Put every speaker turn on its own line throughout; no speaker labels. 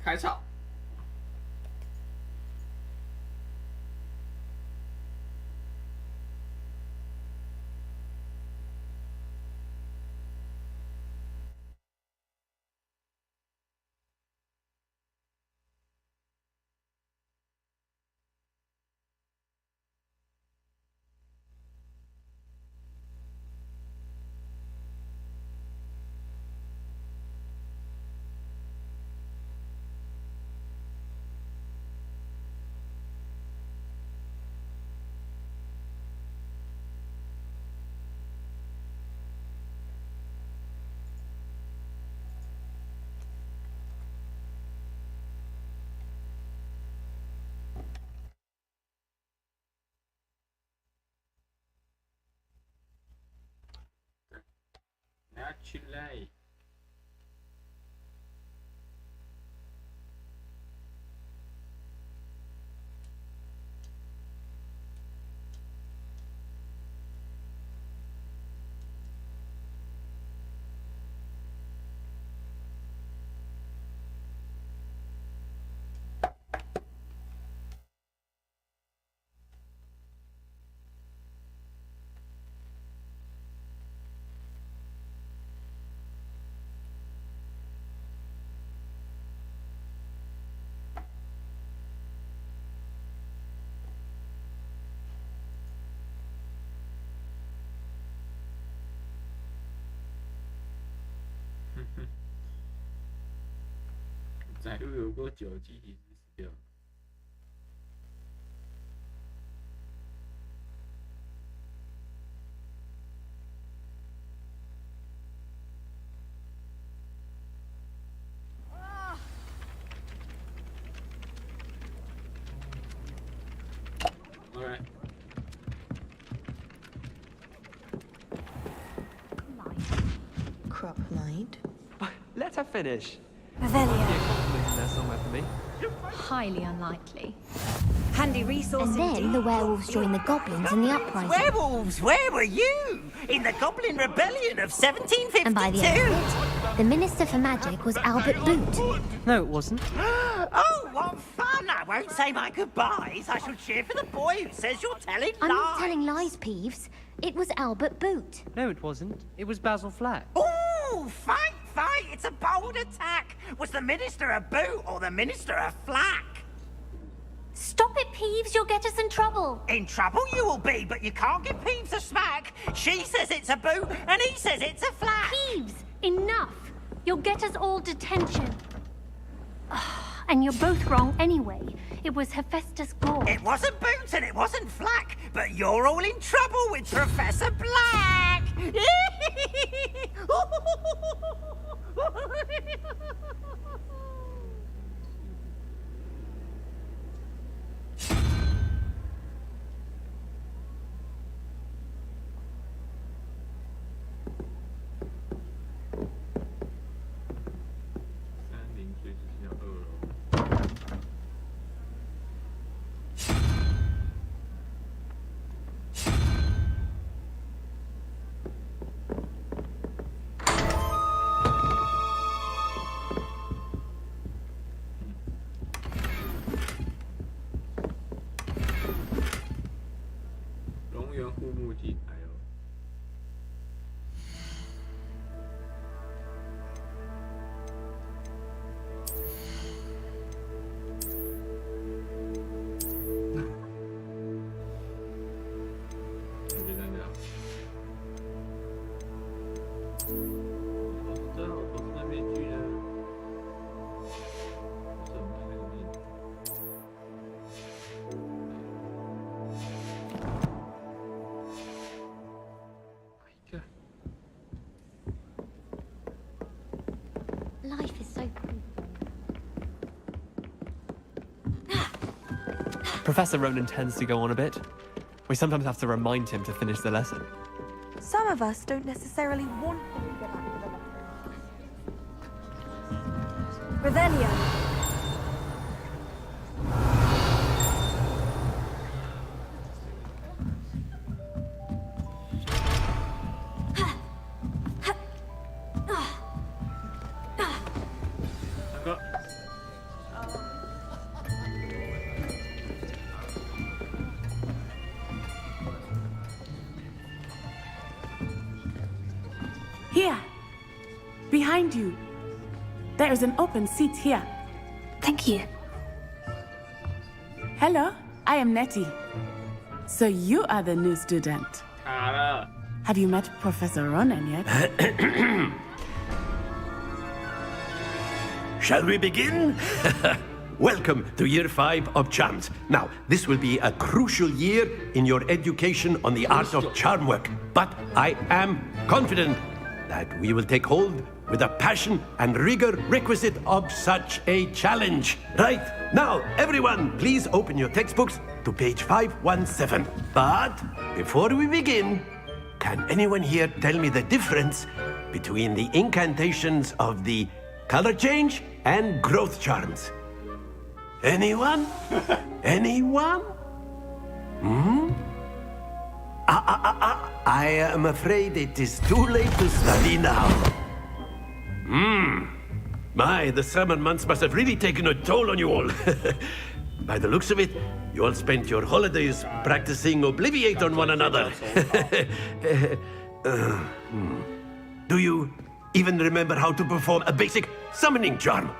开吵。拿起来。载入有过久，机体是死掉。Alright.
Crop light.
Let her finish.
Revelio.
In there somewhere for me.
Highly unlikely.
Handy resource.
And then the werewolves joined the goblins in the uprising.
Werewolves, where were you? In the Goblin Rebellion of 1752?
And by the end of it, the Minister for Magic was Albert Boot.
No, it wasn't.
Oh, what fun! I won't say my goodbyes. I shall cheer for the boy who says you're telling lies.
I'm not telling lies, Peeves. It was Albert Boot.
No, it wasn't. It was Basil Flack.
Ooh, fight, fight! It's a bold attack. Was the Minister a boot or the Minister a flack?
Stop it, Peeves. You'll get us in trouble.
In trouble you will be, but you can't give Peeves a smack. She says it's a boot, and he says it's a flack.
Peeves, enough. You'll get us all detention. And you're both wrong anyway. It was Hephaestus Gore.
It wasn't Boots and it wasn't Flack, but you're all in trouble with Professor Black!
Life is so cool.
Professor Ronan tends to go on a bit. We sometimes have to remind him to finish the lesson.
Some of us don't necessarily want to go back to the Revelio.
behind you. There is an open seat here.
Thank you.
Hello, I am Nettie. So you are the new student.
卡了，
Have you met Professor Ronan yet?
Shall we begin? Welcome to Year 5 of Charms. Now, this will be a crucial year in your education on the art of charm work. But I am confident that we will take hold with the passion and rigor requisite of such a challenge. Right, now, everyone, please open your textbooks to page 517. But before we begin, can anyone here tell me the difference between the incantations of the color change and growth charms? Anyone? Anyone? I am afraid it is too late to study now. My, the summer months must have really taken a toll on you all. By the looks of it, you all spent your holidays practicing Obliviate on one another. Do you even remember how to perform a basic summoning charm?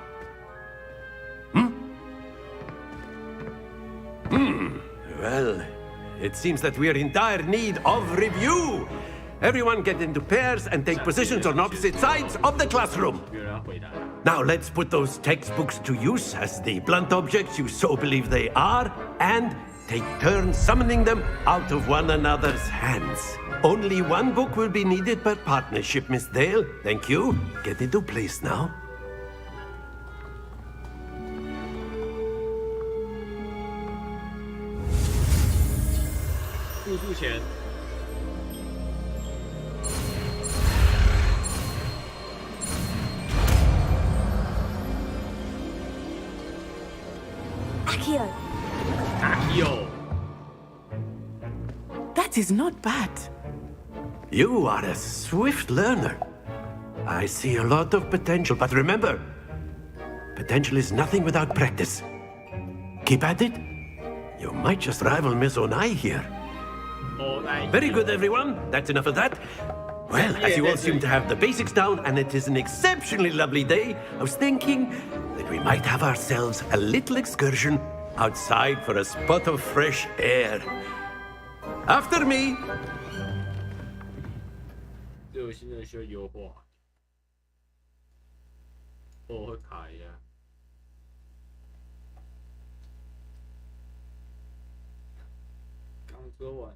Well, it seems that we are in dire need of review. Everyone get into pairs and take positions on opposite sides of the classroom.
有人回答。
Now let's put those textbooks to use as the blunt objects you so believe they are, and take turns summoning them out of one another's hands. Only one book will be needed per partnership, Miss Dale. Thank you. Get into place now.
住宿前，
Accio.
阿 Q，
That is not bad.
You are a swift learner. I see a lot of potential, but remember, potential is nothing without practice. Keep at it. You might just rival Miss Onai here.
哦，那
Very good, everyone. That's enough of that. Well, as you all seem to have the basics down, and it is an exceptionally lovely day, I was thinking that we might have ourselves a little excursion outside for a spot of fresh air. After me.
这游戏真的需要优化，我会卡一下。刚说完。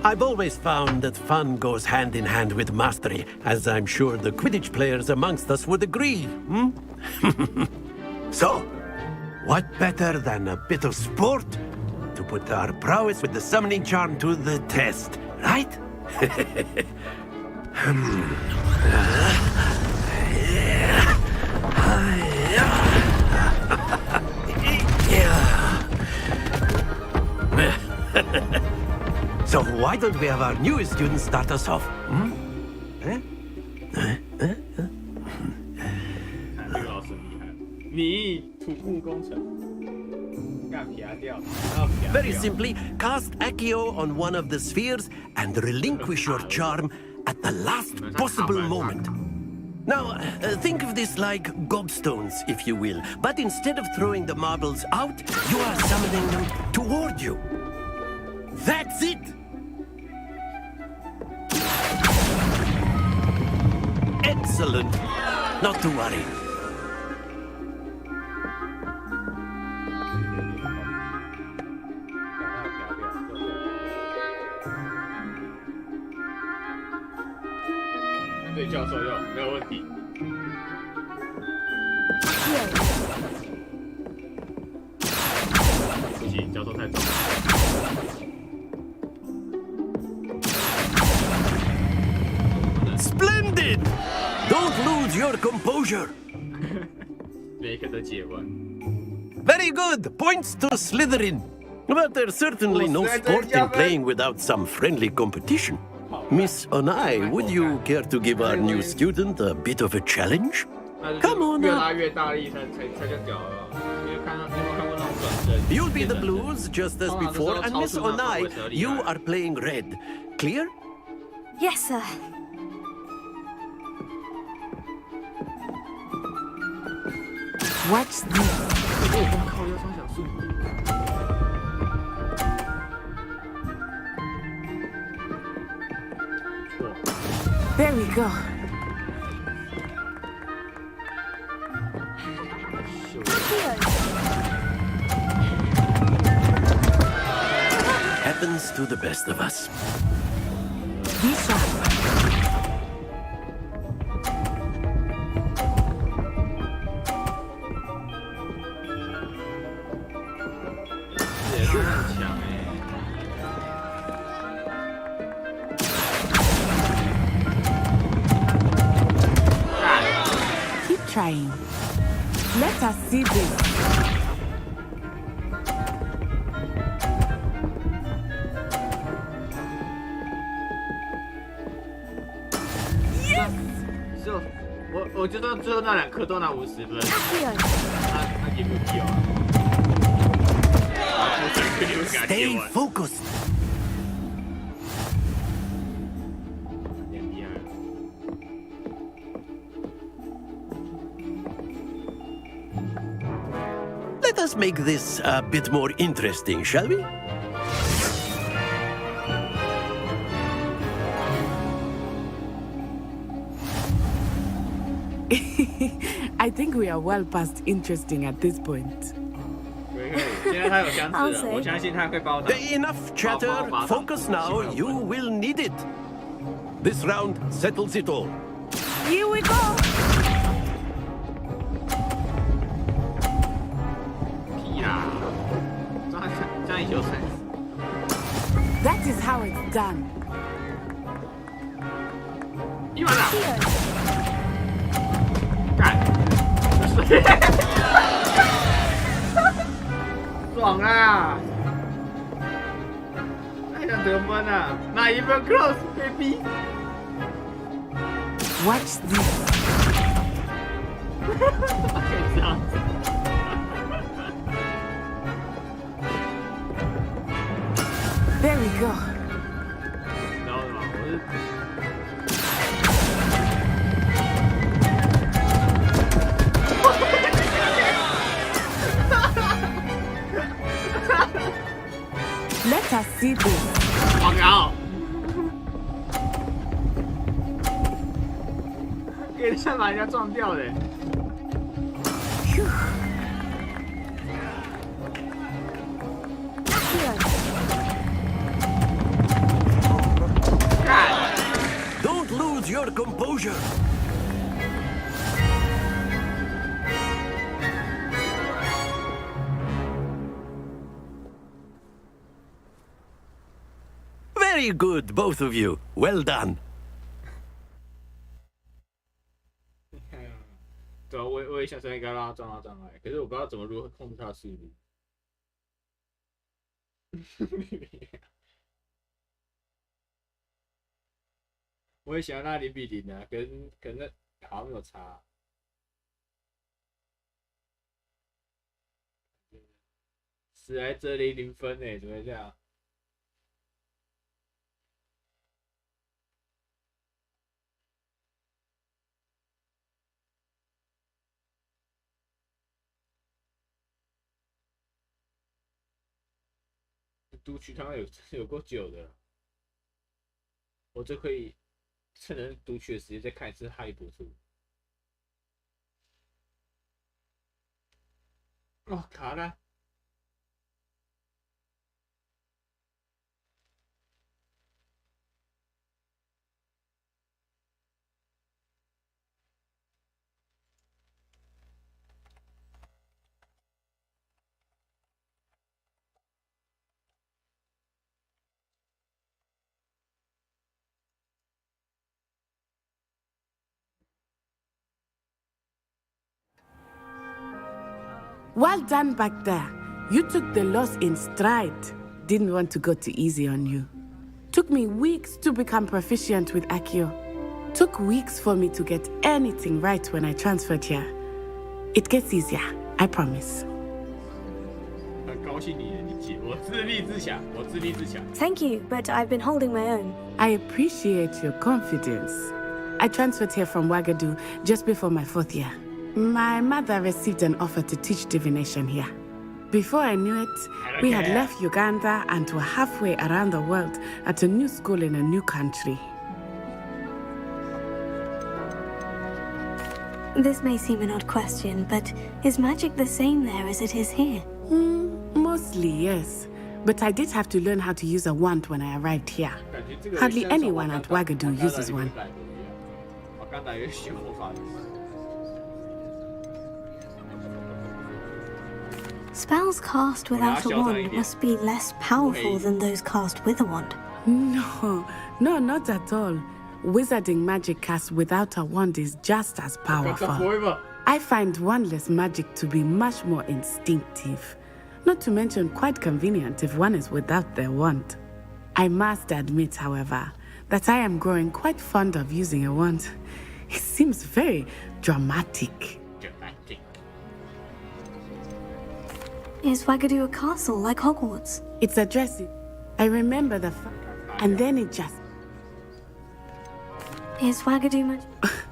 I've always found that fun goes hand in hand with mastery, as I'm sure the Quidditch players amongst us would agree. So, what better than a bit of sport to put our prowess with the summoning charm to the test, right? So why don't we have our newest student start us off?
看这个老师厉害，你土木工程，干撇掉，然后撇
Very
掉。
simply, cast Accio on one of the spheres and relinquish your charm at the last possible moment. Now, think of this like gobstones, if you will. But instead of throwing the marbles out, you are summoning them toward you. That's it! Excellent. Not to worry.
对教授用没有问题。不行，教授太重。
Splendid! Don't lose your composure.
每一个都解完。
Very good. Points to Slytherin. But there's certainly no sport in playing without some friendly competition. Miss Onai, would you care to give our new student a bit of a challenge? Come on
越
now.
拉越大力才叫屌了。你有没有看过那种转身
You'll be the blues just as before, and Miss Onai, you are playing red. Clear?
Yes, sir.
Watch this.
靠腰双小树。错。
There we go.
Happens to the best of us.
Be sharp.
也是很强
Keep trying. Let us see this.
Yes！ 就我觉得最后那2颗都拿50分，他给不掉啊！
Stay focused.
很厉害。
Let us make this a bit more interesting, shall we?
I think we are well past interesting at this point.
可以，现在他有箱子了，我相信他会帮我打。
Enough chatter. Focus now. You will need it. This round settles it all.
Here we go.
屁啦！这样有闪。
That is how it's done.
一万打。干！爽啊！太想得分了，哪一分 close baby？
Watch this.
可以这样子。
There we go.
你知道吗？我是。
Let us see this.
我靠！给人家把人家撞掉的。
Don't lose your composure. Very good, both of you. Well done.
对啊，我也想说应该让他撞到障碍，可是我不知道怎么如何控制他的速度。我也喜欢他0-0啊，可能好像没有差。史莱哲林0分欸，怎么会这样？读取他有够久的，我就可以趁人读取的时间再看一次《哈利波特》。哦，卡了。
Well done back there. You took the loss in stride. Didn't want to go too easy on you. Took me weeks to become proficient with Accio. Took weeks for me to get anything right when I transferred here. It gets easier, I promise.
很高兴你姐，我自立自强，我自立自强。
Thank you, but I've been holding my own.
I appreciate your confidence. I transferred here from Ouagadougou just before my 4th year. My mother received an offer to teach divination here. Before I knew it, we had left Uganda and were halfway around the world at a new school in a new country.
This may seem an odd question, but is magic the same there as it is here?
Mostly, yes. But I did have to learn how to use a wand when I arrived here. Hardly anyone at Ouagadougou uses one.
Spells cast without a wand must be less powerful than those cast with a wand.
No, not at all. Wizarding magic cast without a wand is just as powerful. I find wandless magic to be much more instinctive. Not to mention quite convenient if one is without their wand. I must admit, however, that I am growing quite fond of using a wand. It seems very dramatic.
Is Ouagadougou a castle like Hogwarts?
It's a dressing. I remember the and then it just...
Is Ouagadougou magic?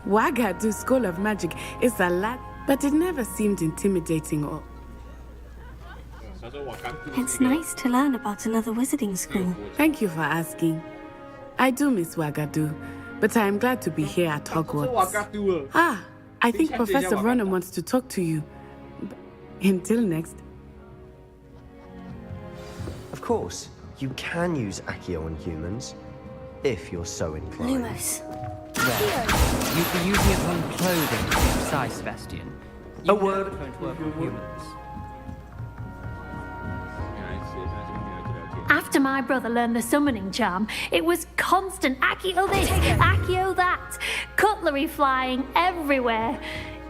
Ouagadougou School of Magic is a lot, but it never seemed intimidating or...
It's nice to learn about another wizarding school.
Thank you for asking. I do miss Ouagadougou, but I am glad to be here at Hogwarts. Ah, I think Professor Ronan wants to talk to you. Until next.
Of course, you can use Accio on humans, if you're so inclined.
Lumos.
You'd be using it on clothing, to be precise, Sebastian.
A word.
Don't work on humans.
After my brother learned the summoning charm, it was constant Accio this, Accio that. Cutlery flying everywhere.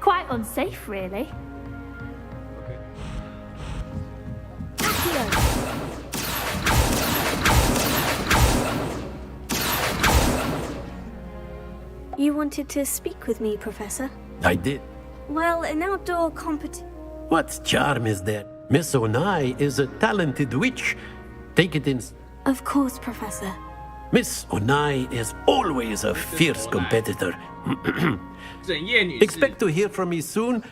Quite unsafe, really.
You wanted to speak with me, Professor?
I did.
Well, an outdoor competition.
What charm is that? Miss Onai is a talented witch. Take it in.
Of course, Professor.
Miss Onai is always a fierce competitor. Expect to hear from me soon.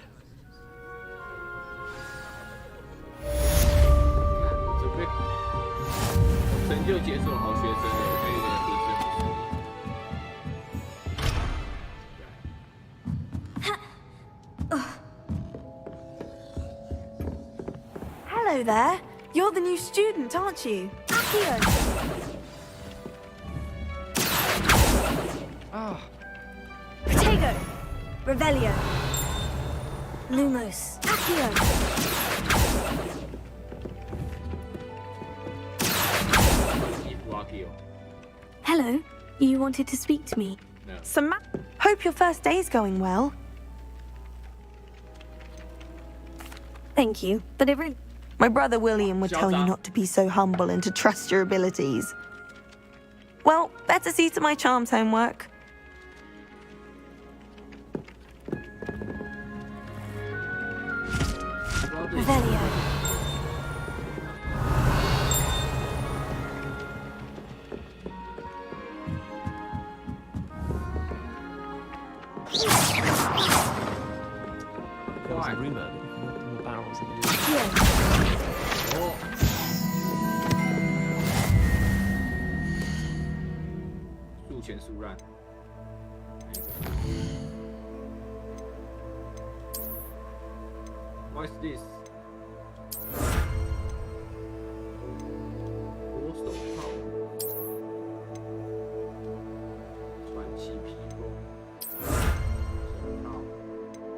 Hello there. You're the new student, aren't you? Accio. Protego. Revelio. Lumos. Accio. Hello. You wanted to speak to me?
No. Hope your first day's going well.
Thank you, but it really...
My brother William would tell you not to be so humble and to trust your abilities. Well, better see to my charms homework.
Revelio.
There was a rumour that more barrels in the
速烂。What is this？ 多手套，传奇披风，手套。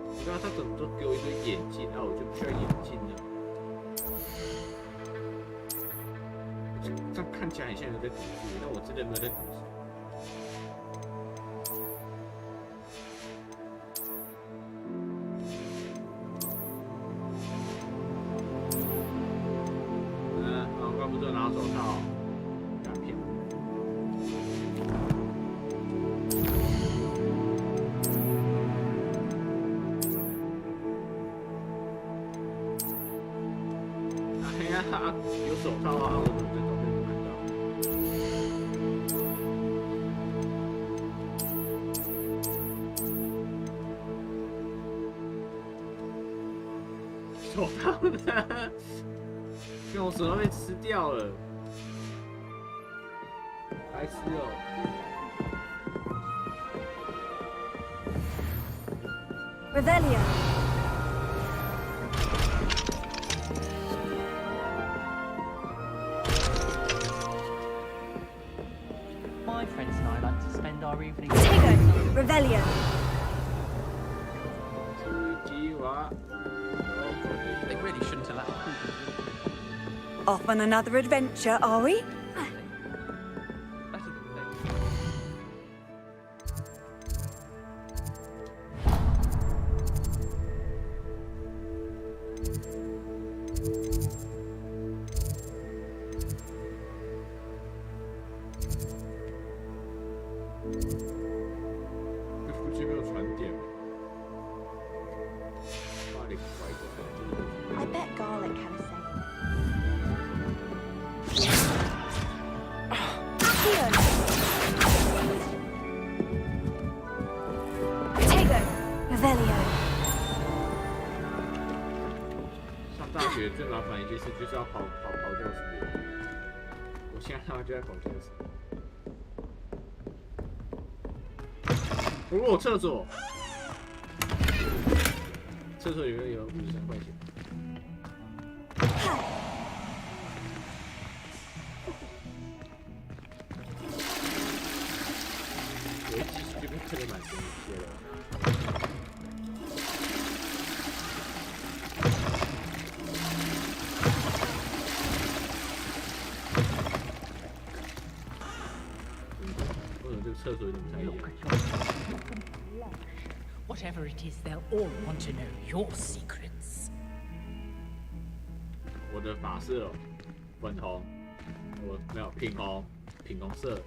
我刚刚他怎么都给我一堆眼镜，那我就不需要眼镜了。这样看起来很像有在读书，但我真的没有在读书。我刚不是拿手套，诈骗。哎呀，有手套啊！我怎么在照片里看到？手套呢？跟我手套被吃掉了，白痴哦！
Revelio.
My friends and I like to spend our evenings.
Tego. Revelio.
They really shouldn't allow.
Off on another adventure, are we? I bet garlic had a say. Tego. Revelio.
上大学最麻烦一件事就是要跑教室。我现在他妈就在跑教室。我厕所，厕所里面有53块钱。我一继续就被特别满足一些了。 厕所有点不太一样。
Whatever it is, they'll all want to know your secrets.
我的发色粉红，我没有品红色。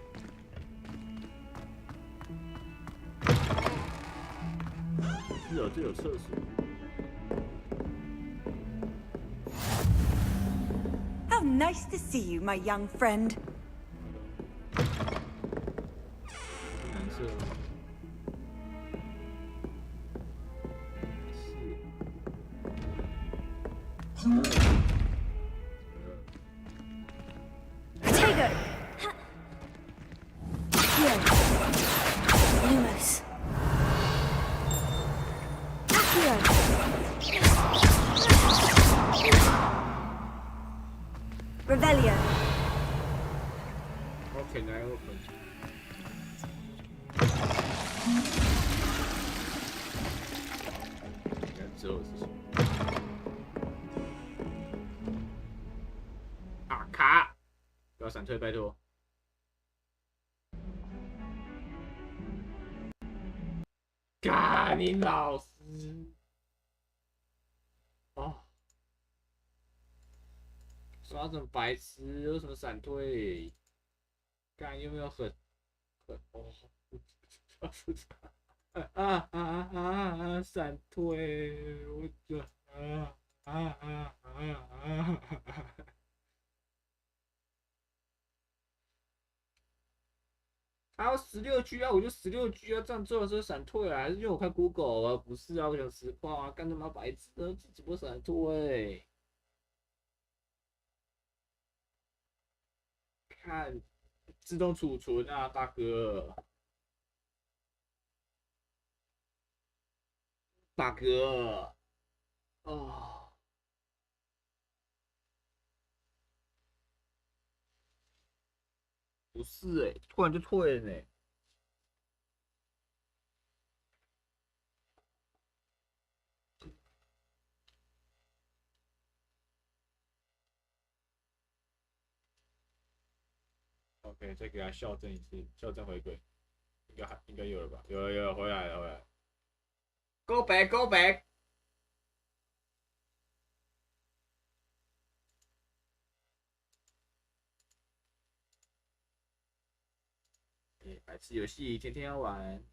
是哦，这有厕所。
How nice to see you, my young friend.
蓝色。
Tego. Here. Lumos. Here. Revelio.
What can I open? That's all. 啊卡！不要闪退，拜托。嘎，你老师！哦，刷成白痴，有什么闪退？干有没有很哦？闪退！我这还有16G 啊，我就16G 啊，这样最后是闪退啊，还是因为我看 Google 啊？不是啊，我想实况啊，干他妈白痴啊，怎么闪退？看自动储存啊，大哥。大哥，哦，不是突然就退了OK， 再给他校正一次，校正回归，应该有了吧？有，回来了。Go back, go back。白痴游戏天天要玩。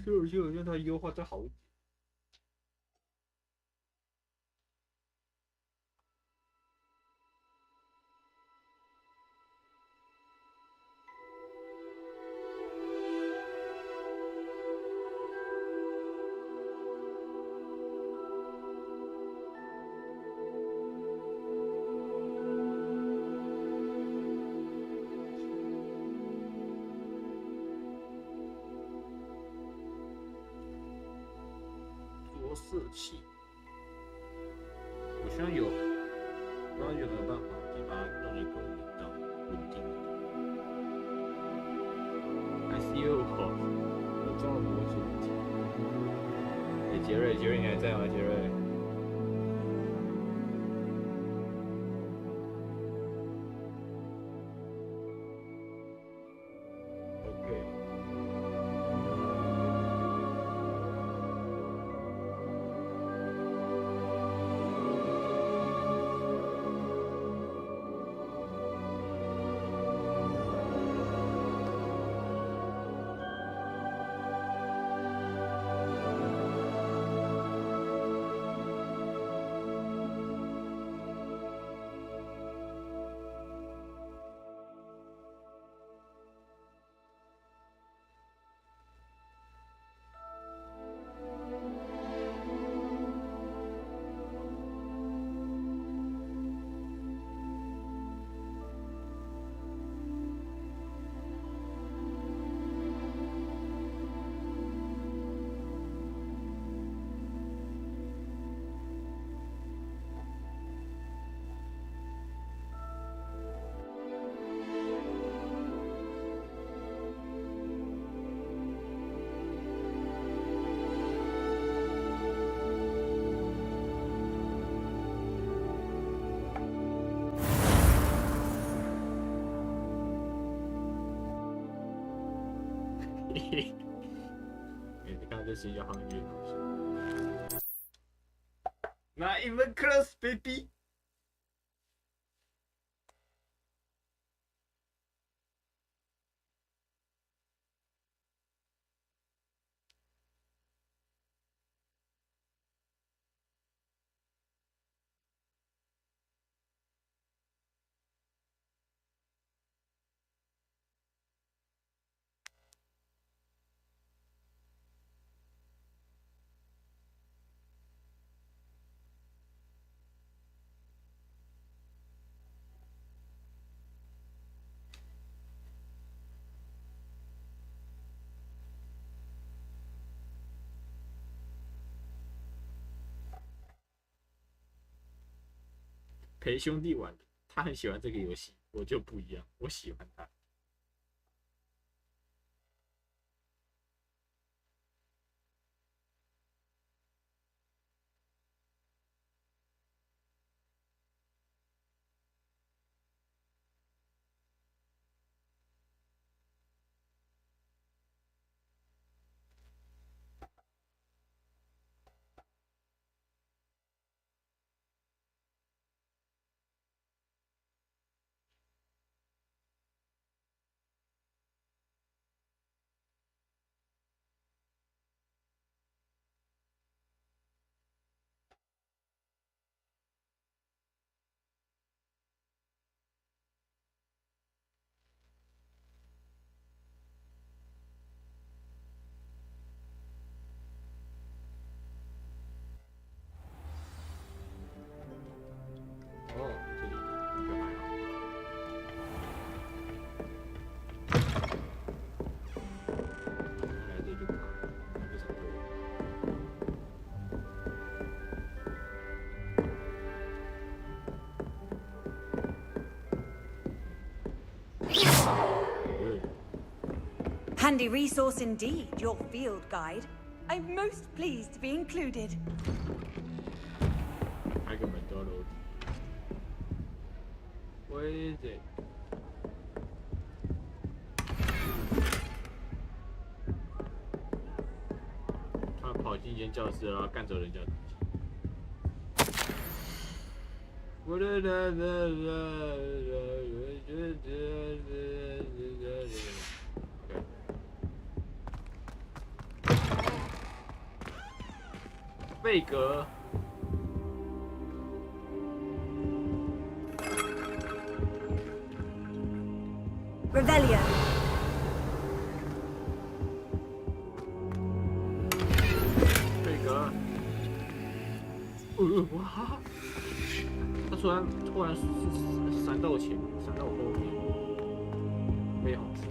这游戏我让它优化再好一点。着色器，我希望有，不知道有没有办法，可以把它弄得更稳定。还是又好，我装了模组。杰瑞，你还在吗？杰瑞。你看这新交行业， Not even close, baby. 陪兄弟玩的，他很喜欢这个游戏，我就不一样，我喜欢他。
Handy resource indeed, your field guide. I'm most pleased to be included.
开个门都要楼梯。Where is it？ 他跑进一间教室，然后干走人家。贝格。
Revelio.
贝格。哇！他突然闪到我前面，闪到我后面，非常自由。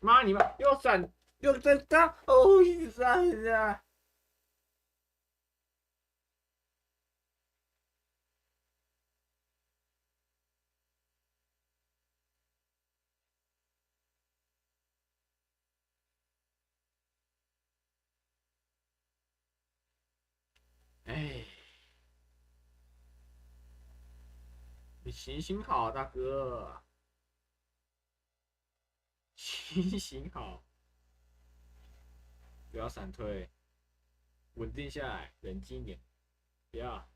妈你妈！又闪，又在打，哦，一直闪啊！哎，你行行好，大哥，行行好，不要闪退，稳定下来，冷静一点，不要。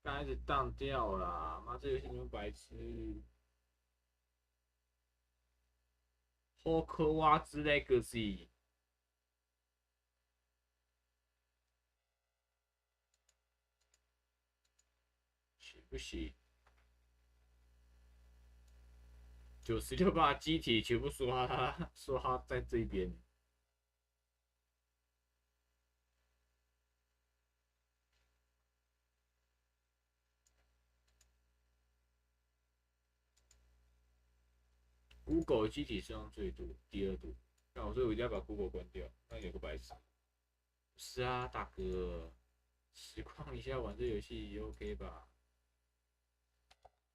刚开始当掉了，妈，这游戏你们白痴。霍格沃兹 Legacy 行不行？96把机体全部说他在这边。Google 机体使用最多，第2度。那所以我一定要把 Google 关掉，那有个白痴。不是啊，大哥，实况一下玩这游戏也 OK 吧？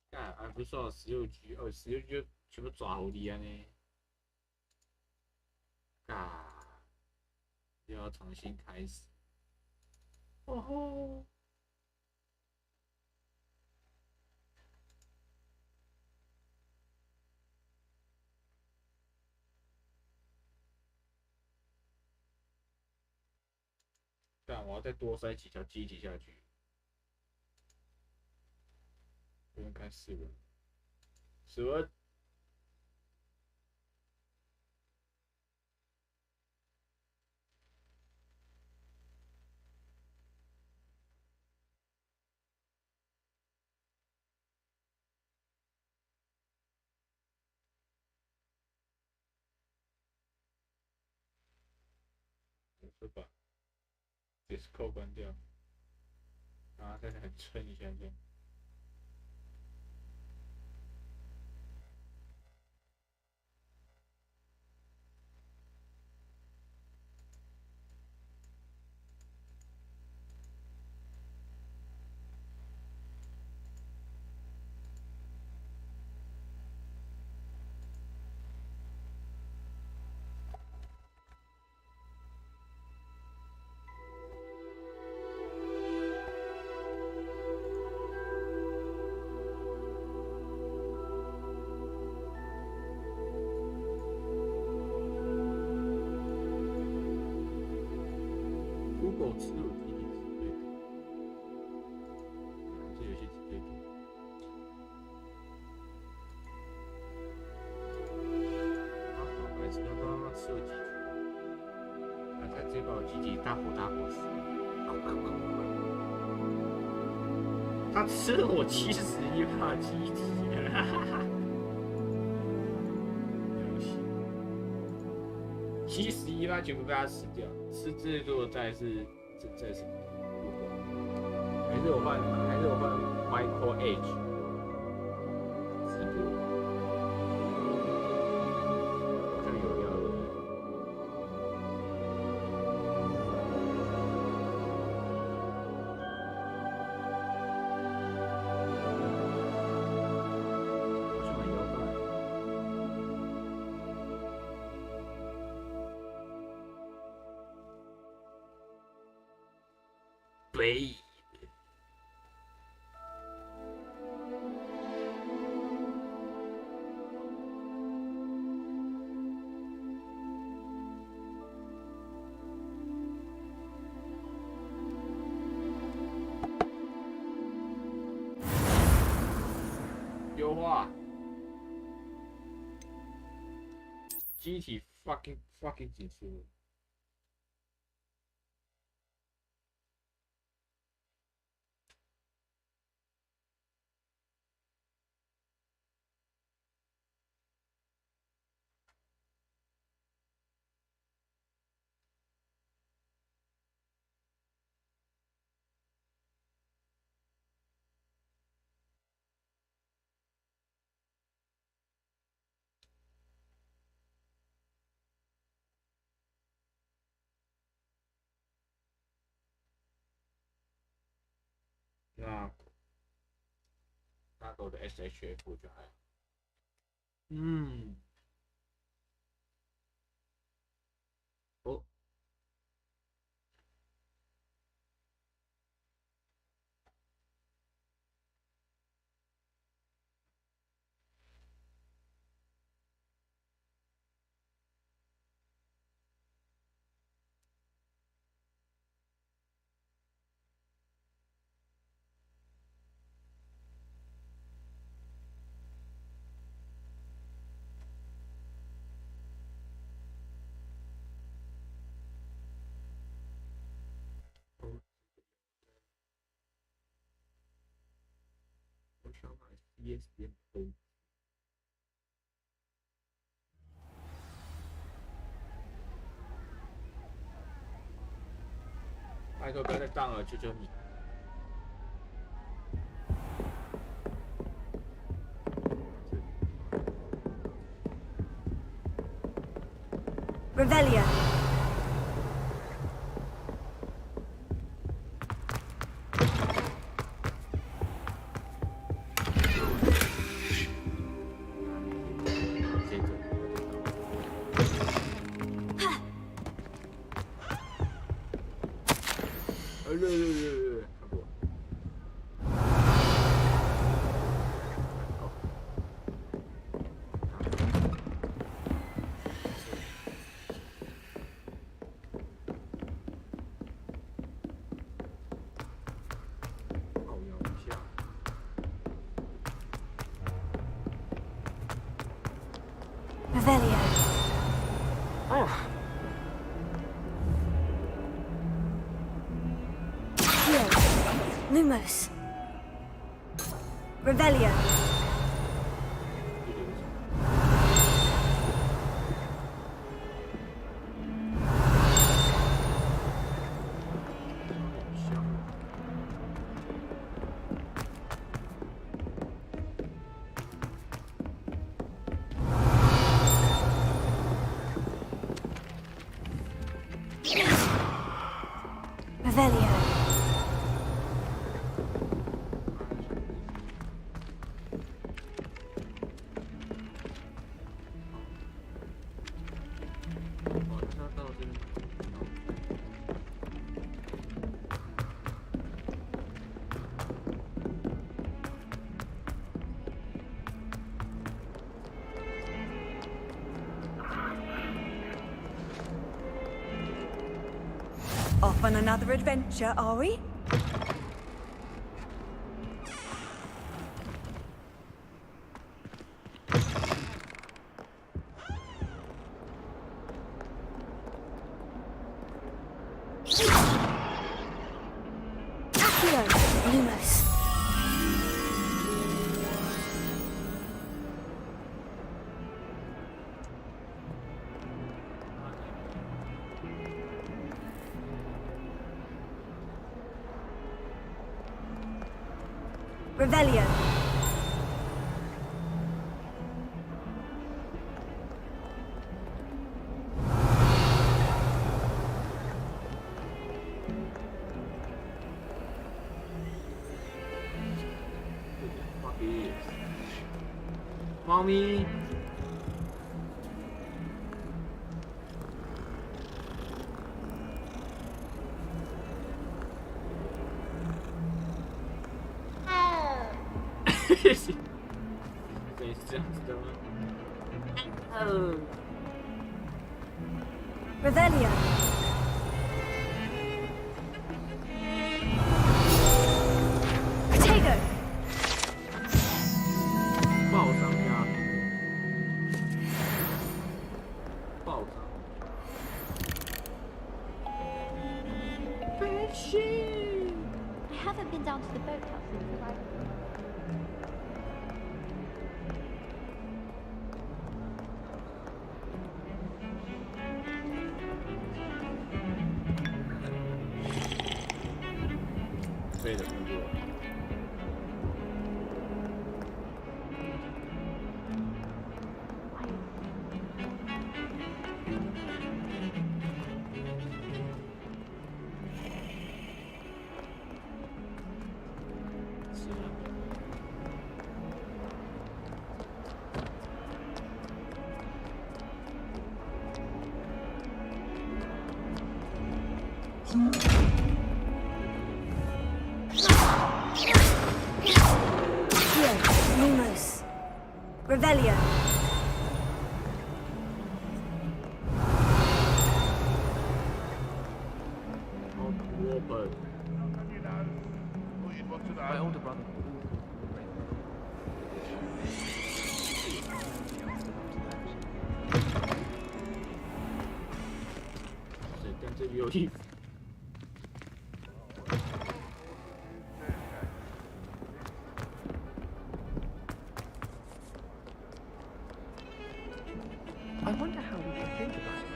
干，还不是说16G， 16G 就全部抓好厉害呢。干，又要重新开始。哦吼。 但我要再多塞几条机体下去。不用看4轮，4轮。我说把 Discord 关掉，然后再来撑一下这样。Google 持有机体是最多，这游戏是最多。啊，白痴，他刚刚吃了几局，他才直接把我机体大火死。他吃了我71把机体，哈哈哈。 71把全部被他吃掉，吃最多的再是什么？还是我换 Michael H 直播，好像有。可以。优化，机体 fucking 紧缩。那个的 SHF 我觉得还好。哦。我想买 CS.O。拜托不要再荡了，求求你。
Revelio. Revelio. Here. Lumos. Revelio. Revelio. Off on another adventure, are we? Accio, Lumos. Revelio.
Mommy. 这样子的吗
Revelio. Protego.
爆伤呀！爆伤。
I haven't been down to the boathouse since arrival.
Wait a minute.
Lumos. Revelio.
My older brother.
I wonder how we can think about it.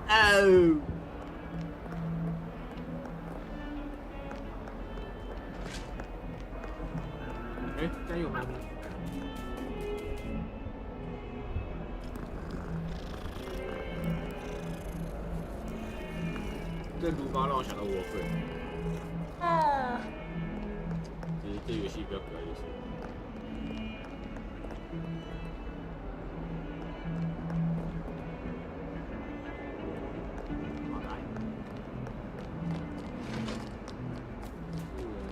Oh! 哎，加油吗？这卢巴让我想到我会。只是这游戏比较可爱一些。好来。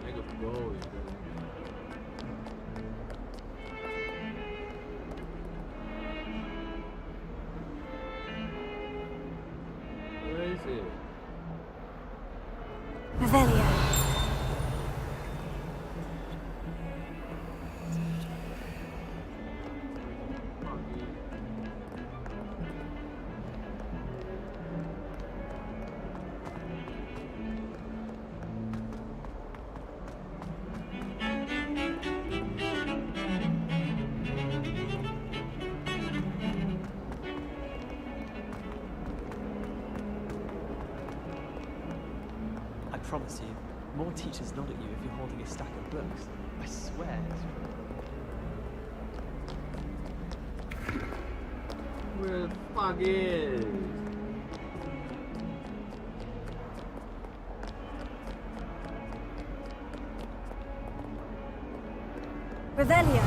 那个不够一个。Where is it?
Revelio.
I promise you, more teachers nod at you if you're holding a stack of books. I swear.
Where the fuck is?
Revelio.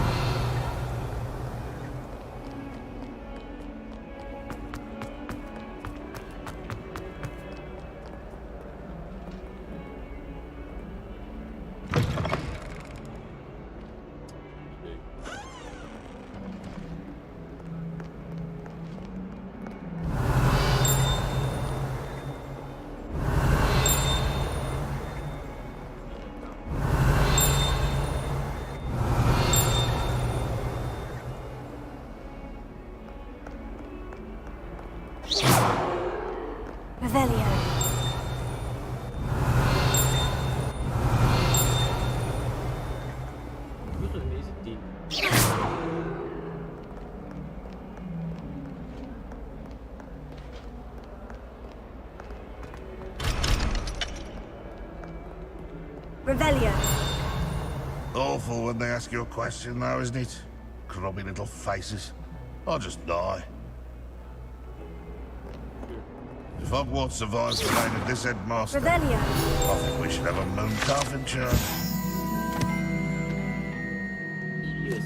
Revelio. Revelio.
Awful when they ask you a question, though, isn't it? Grubby little faces. I'll just die. If Hogwarts survives the reign of this headmaster,
Revelio.
I think we should have a moon calf in charge.
Yes.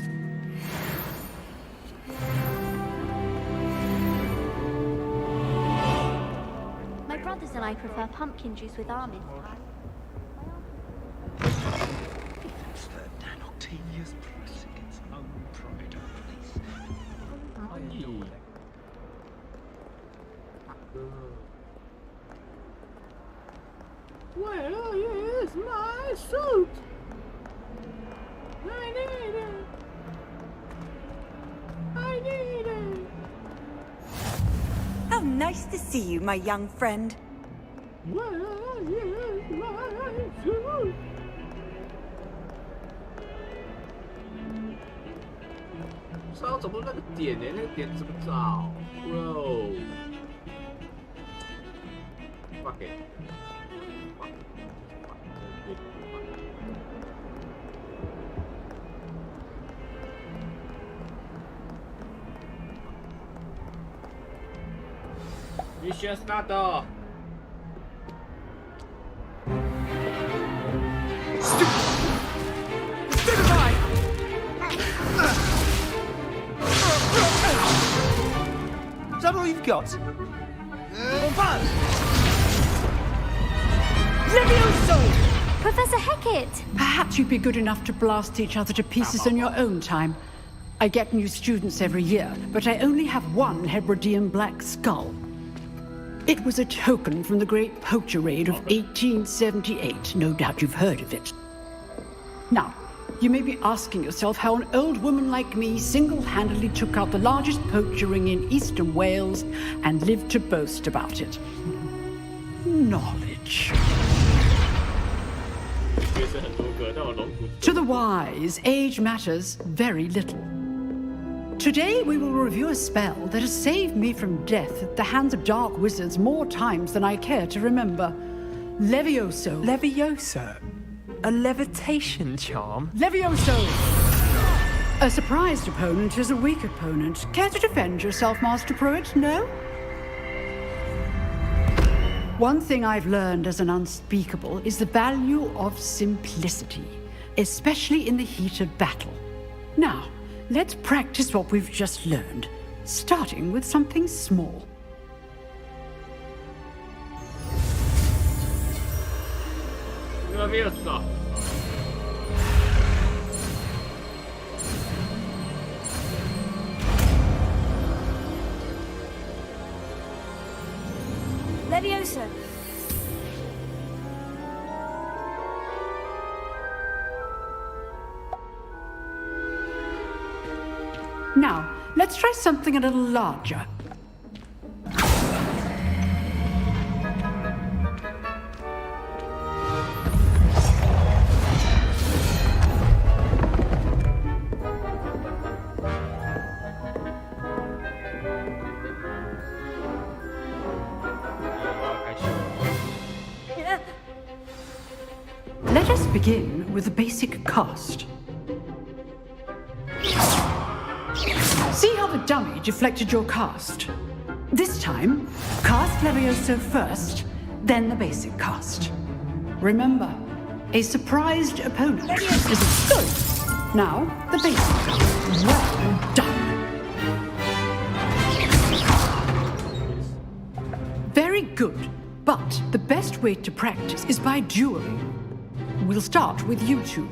I prefer pumpkin juice with almond.
Dan Octavius press against own pride of police.
Where is my suit? I need it. I need it.
How nice to see you, my young friend.
Where is my suit?找不到那个点呢？那个点怎么找 ？Bro， fuck it。Mission start.
Stupefy!
Is that all you've got?
Levioso! Professor Hecat!
Perhaps you'd be good enough to blast each other to pieces in your own time. I get new students every year, but I only have one Hebridean black skull. It was a token from the Great Poacher Raid of 1878. No doubt you've heard of it. Now, you may be asking yourself how an old woman like me single-handedly took out the largest poacher ring in eastern Wales and lived to boast about it. Knowledge. To the wise, age matters very little. Today we will review a spell that has saved me from death at the hands of dark wizards more times than I care to remember. Levioso.
Levioso? A levitation charm?
Levioso! A surprised opponent is a weak opponent. Care to defend yourself, Master Pruitt? No? One thing I've learned as an unspeakable is the value of simplicity, especially in the heat of battle. Now, let's practice what we've just learned, starting with something small.
Levioso.
Levioso!
Now, let's try something a little larger. Let us begin with the basic cast. See how the dummy deflected your cast? This time, cast Levioso first, then the basic cast. Remember, a surprised opponent is good. Now, the basic. Well done. Very good, but the best way to practice is by dueling. We'll start with you two.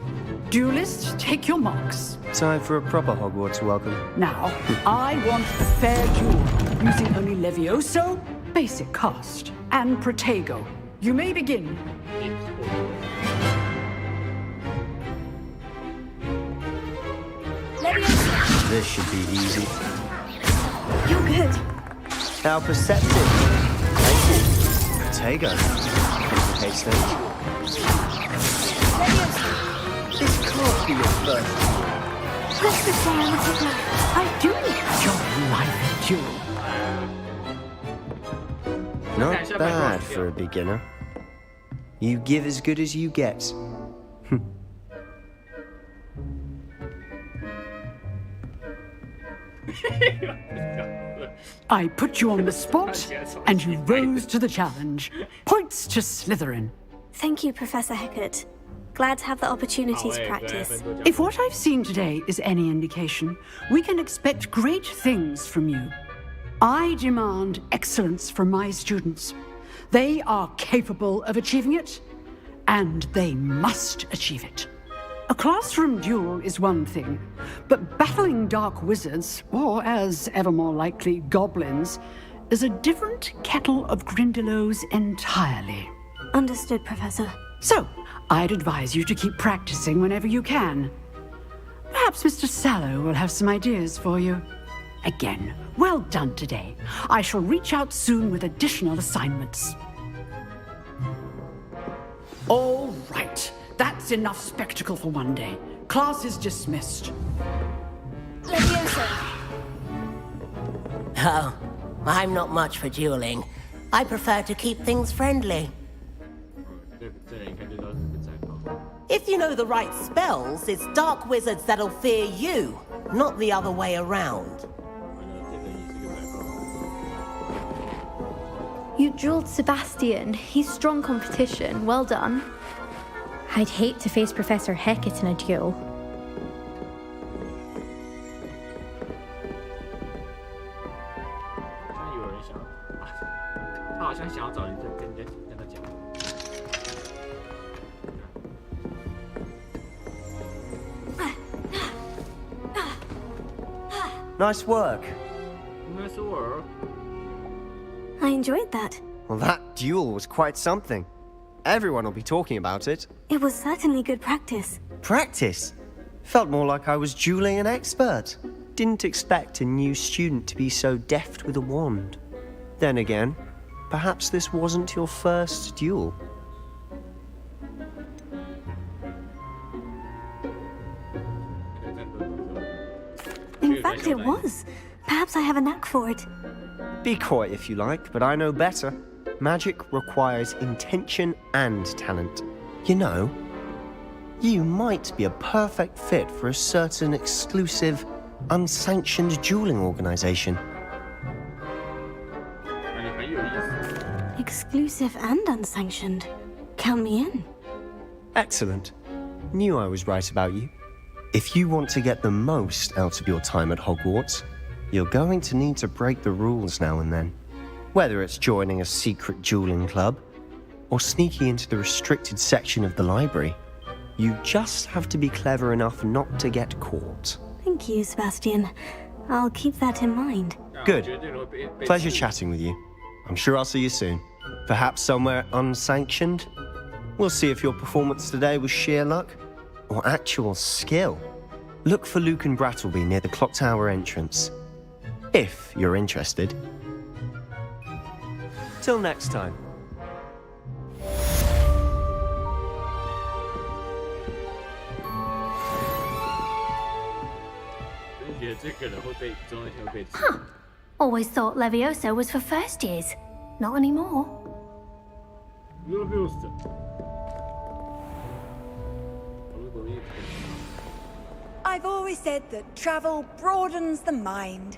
Duelists, take your marks.
Time for a proper Hogwarts welcome.
Now, I want a fair duel, using only Levioso, basic cast, and Protego. You may begin.
Levioso!
This should be easy.
You're good.
How perceptive. Thank you. Protego. Complicates things.
Levioso!
This can't be your first.
Let's just say I'm a tickler.
I do enjoy life duel.
Not bad for a beginner. You give as good as you get.
I put you on the spot, and you rose to the challenge. Points to Slytherin.
Thank you, Professor Hecat. Glad to have the opportunity to practice.
If what I've seen today is any indication, we can expect great things from you. I demand excellence from my students.
They are capable of achieving it, and they must achieve it. A classroom duel is one thing, but battling dark wizards, or as ever more likely, goblins, is a different kettle of Grindylows entirely.
Understood, Professor.
So, I'd advise you to keep practicing whenever you can. Perhaps Mr. Sallow will have some ideas for you. Again, well done today. I shall reach out soon with additional assignments. All right. That's enough spectacle for one day. Class is dismissed.
Oh, I'm not much for dueling. I prefer to keep things friendly. If you know the right spells, it's dark wizards that'll fear you, not the other way around.
You dueled Sebastian. He's strong competition. Well done. I'd hate to face Professor Hecat in a duel.
Nice work.
Nice work.
I enjoyed that.
Well, that duel was quite something. Everyone will be talking about it.
It was certainly good practice.
Practice? Felt more like I was dueling an expert. Didn't expect a new student to be so deft with a wand. Then again, perhaps this wasn't your first duel.
In fact, it was. Perhaps I have a knack for it.
Be coy if you like, but I know better. Magic requires intention and talent. You know, you might be a perfect fit for a certain exclusive, unsanctioned dueling organization.
Exclusive and unsanctioned. Count me in.
Excellent. Knew I was right about you. If you want to get the most out of your time at Hogwarts, you're going to need to break the rules now and then. Whether it's joining a secret dueling club, or sneaking into the restricted section of the library, you just have to be clever enough not to get caught.
Thank you, Sebastian. I'll keep that in mind.
Good. Pleasure chatting with you. I'm sure I'll see you soon. Perhaps somewhere unsanctioned? We'll see if your performance today was sheer luck or actual skill. Look for Luke and Brattleby near the clock tower entrance, if you're interested. Till next time.
Huh. Always thought Leviosa was for first years. Not anymore.
I've always said that travel broadens the mind.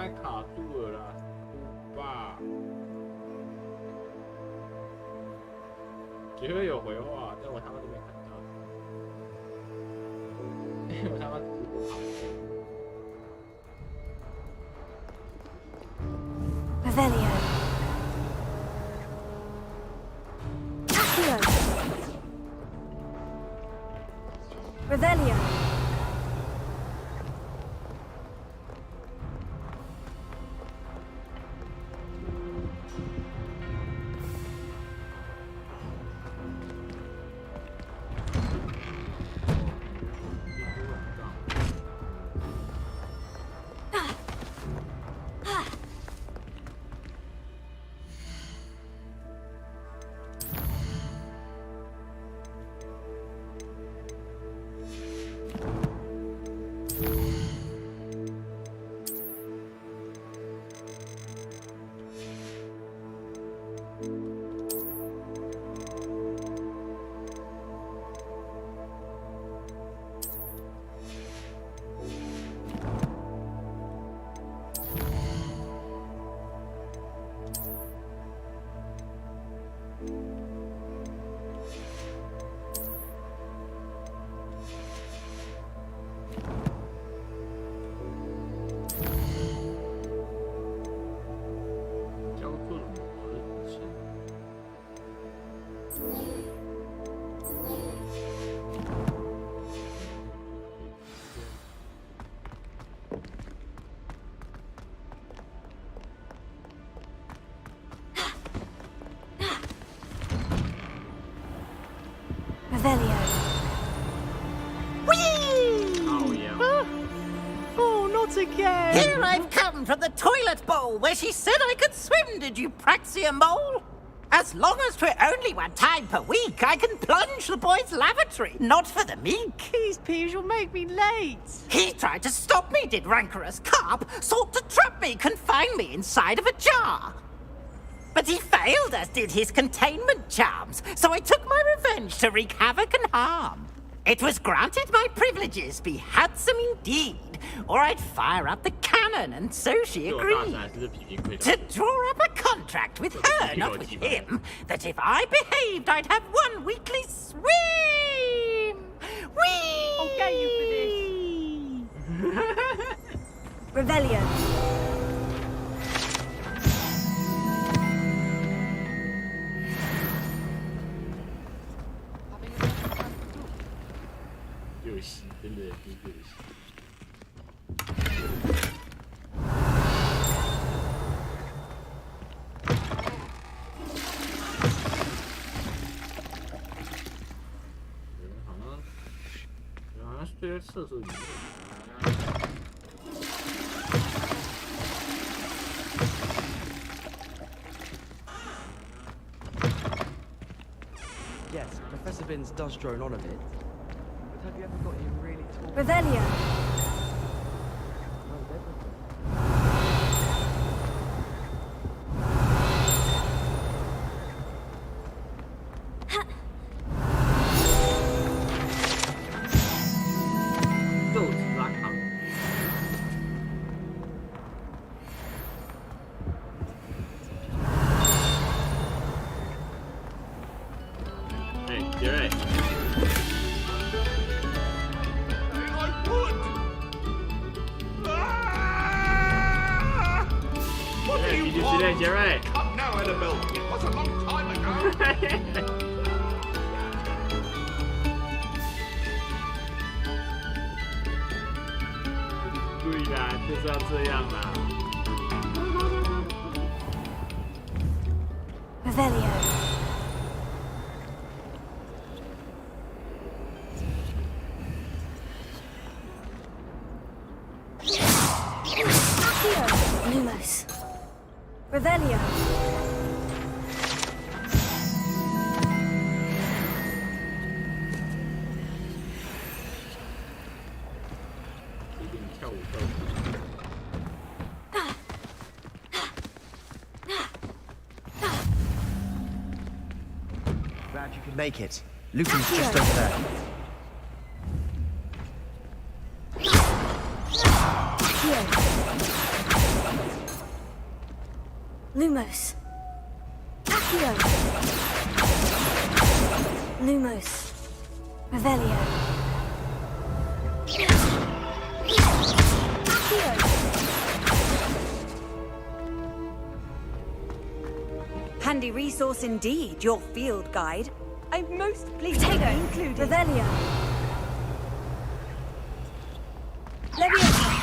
才卡住了啦，爸。杰瑞有回话，但我他妈都没看到。我他妈
Revelio. Accio. Revelio. Revelio.
Whee!
Oh, yeah.
Oh, not again! Here I've come from the toilet bowl where she said I could swim, did you praxia mole? As long as 'twere only one time per week, I can plunge the boy's lavatory, not for the meek.
Please, Peeves, you'll make me late.
He tried to stop me, did rancorous carp, sought to trap me, confine me inside of a jar. But he failed, as did his containment charms, so I took my revenge to wreak havoc and harm. It was granted my privileges be handsome indeed, or I'd fire up the cannon, and so she agreed. To draw up a contract with her, not with him, that if I behaved, I'd have one weekly swim! Whee!
I'll get you for this.
Revelio.
Yes, Professor Binns does drone on a bit. But have you ever got him really tall?
Revelio.
Come now, Annabelle. It was a long time ago.
对啦，就是要这样啦。
Revelio. Accio. Lumos. Revelio.
Glad you could make it. Lucan's just over there.
Accio. Lumos. Accio. Lumos. Revelio. Accio.
Handy resource indeed, your field guide. I'm most pleased to be included. Revelio. Leviosa.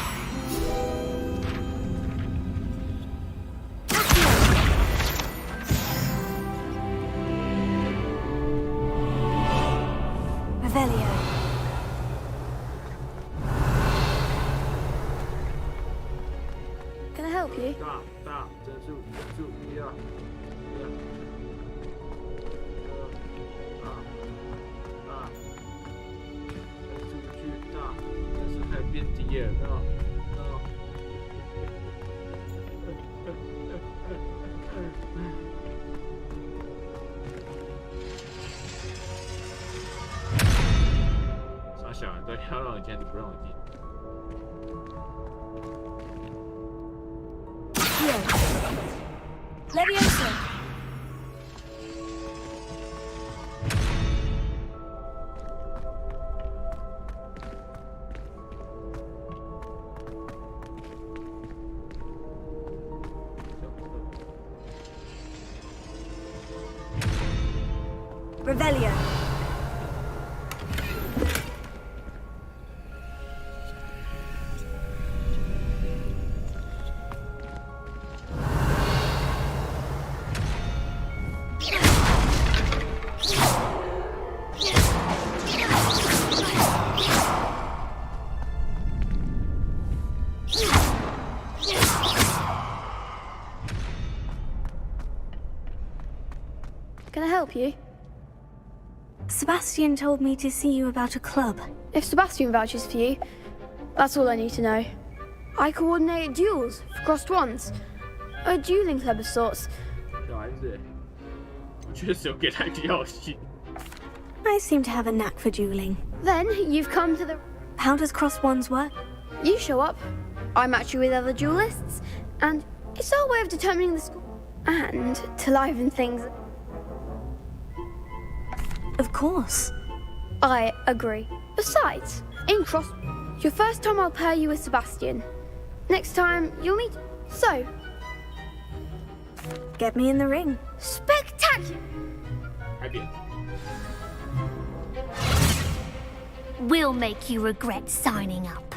Revelio.
Can I help you?
大，整数，1、2、1、2、大，整数巨大，但是还变低了，傻小人，到底要让我进还是不让我进？
Leviosa. Revelio.
Can I help you?
Sebastian told me to see you about a club.
If Sebastian vouches for you, that's all I need to know. I coordinate duels for crossed ones. A dueling club of sorts.
I seem to have a knack for dueling.
Then you've come to the...
How does crossed ones work?
You show up, I match you with other duelists, and it's our way of determining the score. And to liven things...
Of course.
I agree. Besides, in cross... Your first time I'll pair you with Sebastian. Next time, you'll need... So...
Get me in the ring.
Spectacular!
We'll make you regret signing up.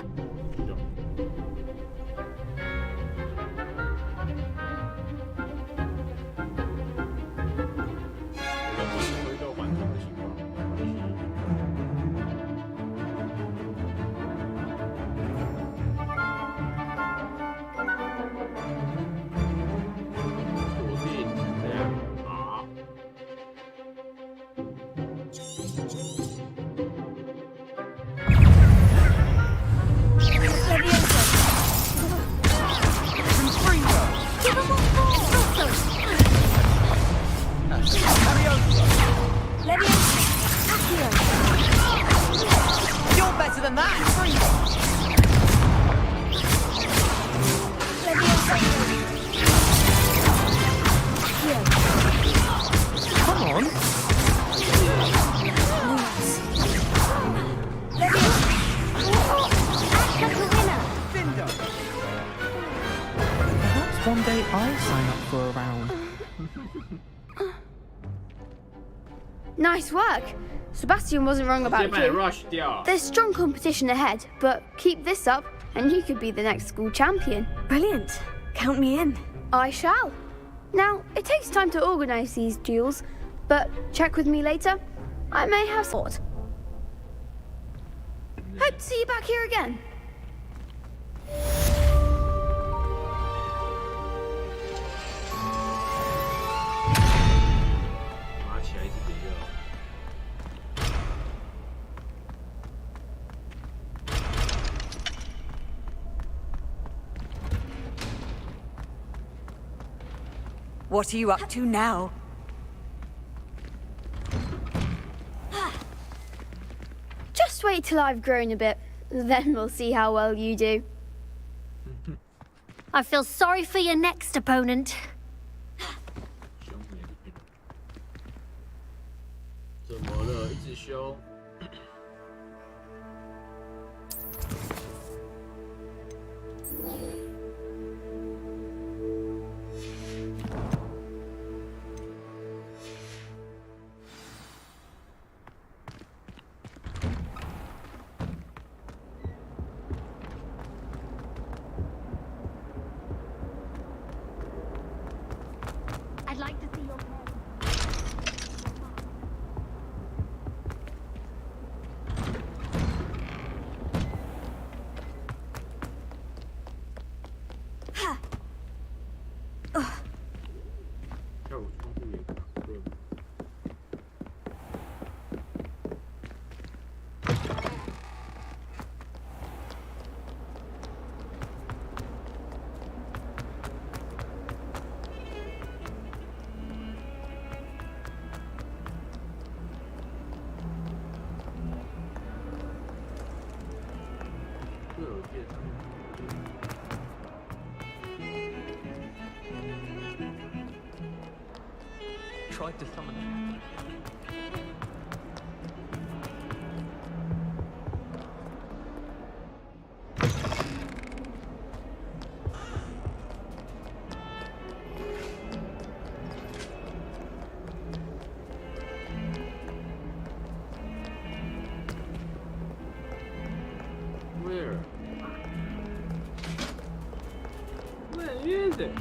You're better than that! Come on! Perhaps one day I'll sign up for a round.
Nice work. Sebastian wasn't wrong about you. There's strong competition ahead, but keep this up and you could be the next school champion.
Brilliant. Count me in.
I shall. Now, it takes time to organise these duels, but check with me later. I may have thought. Hope to see you back here again.
What are you up to now?
Just wait till I've grown a bit, then we'll see how well you do.
I feel sorry for your next opponent.
兄。
I'd like to see your
跳舞窗户也卡顿。这有介绍。
Tried to summon him.
Where? Where is it?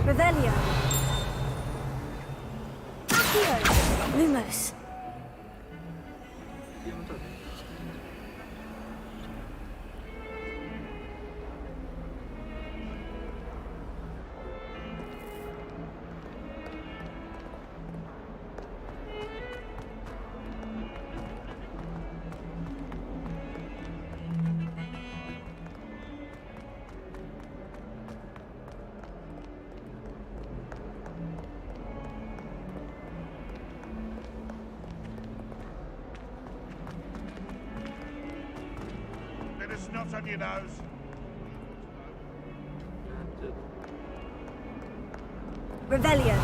Revelio. Accio. Lumos.
Bit of snot on your nose.
Revelio.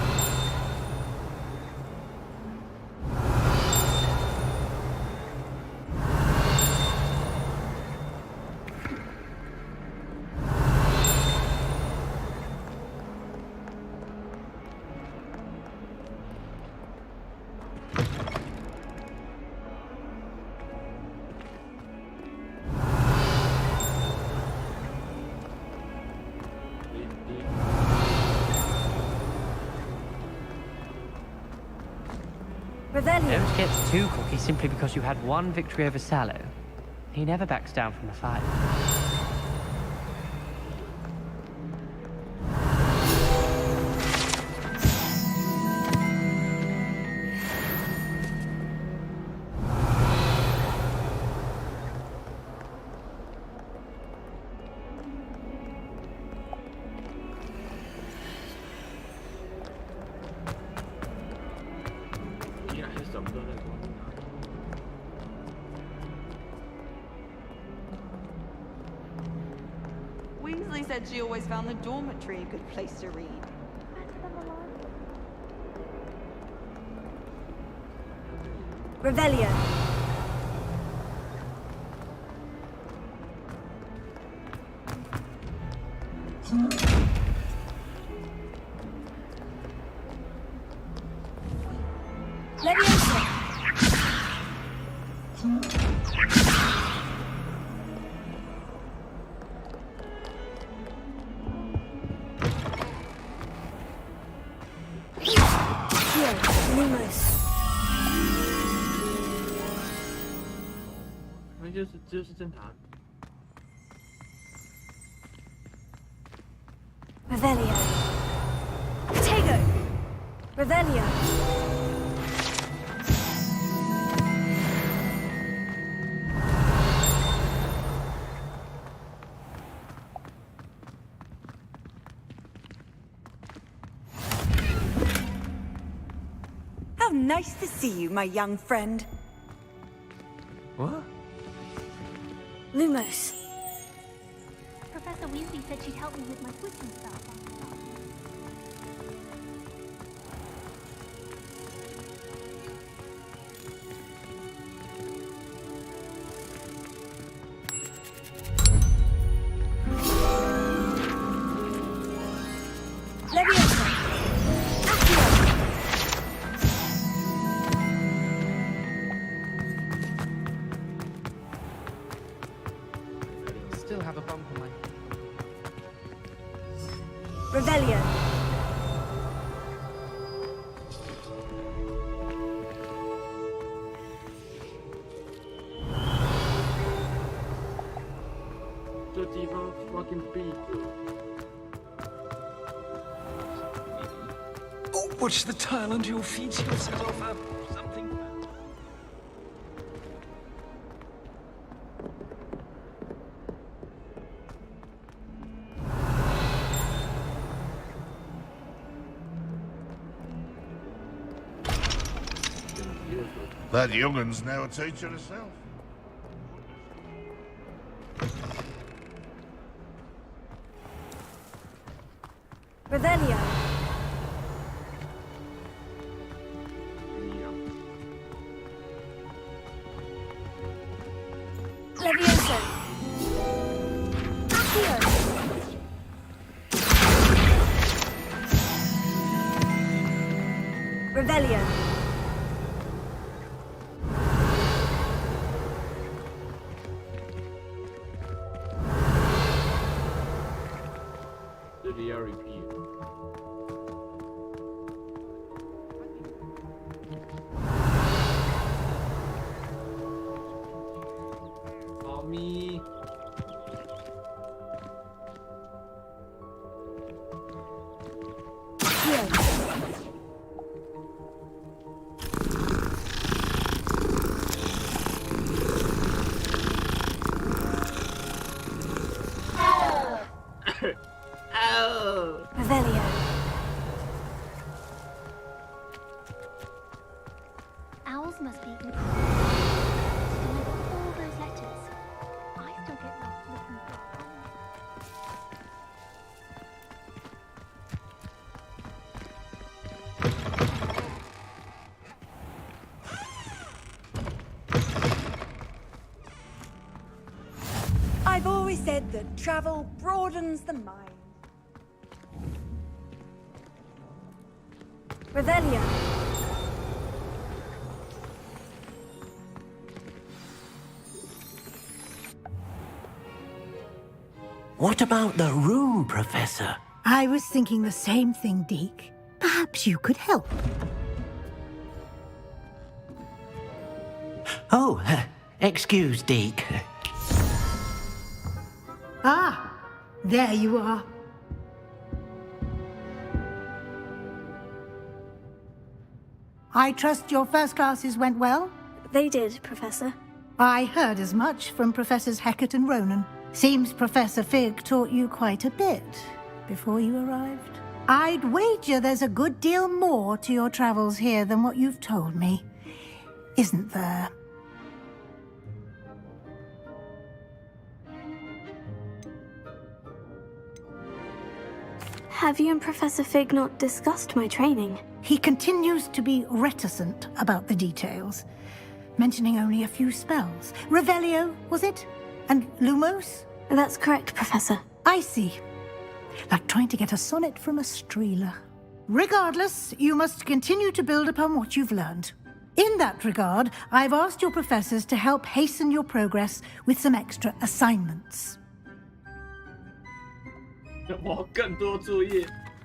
Don't get too cocky simply because you had one victory over Sallow. He never backs down from a fight.
Weasley said she always found the dormitory a good place to read.
Revelio. Leviosa. Lumos.
那就是正常。
Revelio. Tego. Revelio.
How nice to see you, my young friend.
What?
Lumos.
Professor Weasley said she'd help me with my quizzing stuff.
still have a bump on my...
Revelio.
这地方 fucking big.
Oh, watch the tile under your feet. You'll set off something.
That young'un's now a teacher herself.
Revelio. Levioso. Accio. Revelio.
repeat. Mommy.
Revelio.
Owls must be incredible. All those letters. I still get lost looking for
I've always said that travel broadens the mind. Revelio.
What about the room, Professor?
I was thinking the same thing, Deke. Perhaps you could help.
Oh, excuse, Deke.
Ah, there you are. I trust your first classes went well?
They did, Professor.
I heard as much from Professors Hecat and Ronan. Seems Professor Fig taught you quite a bit before you arrived. I'd wager there's a good deal more to your travels here than what you've told me, isn't there?
Have you and Professor Fig not discussed my training?
He continues to be reticent about the details, mentioning only a few spells. Revelio, was it? And Lumos?
That's correct, Professor.
I see. Like trying to get a sonnet from a streeler. Regardless, you must continue to build upon what you've learned. In that regard, I've asked your professors to help hasten your progress with some extra assignments.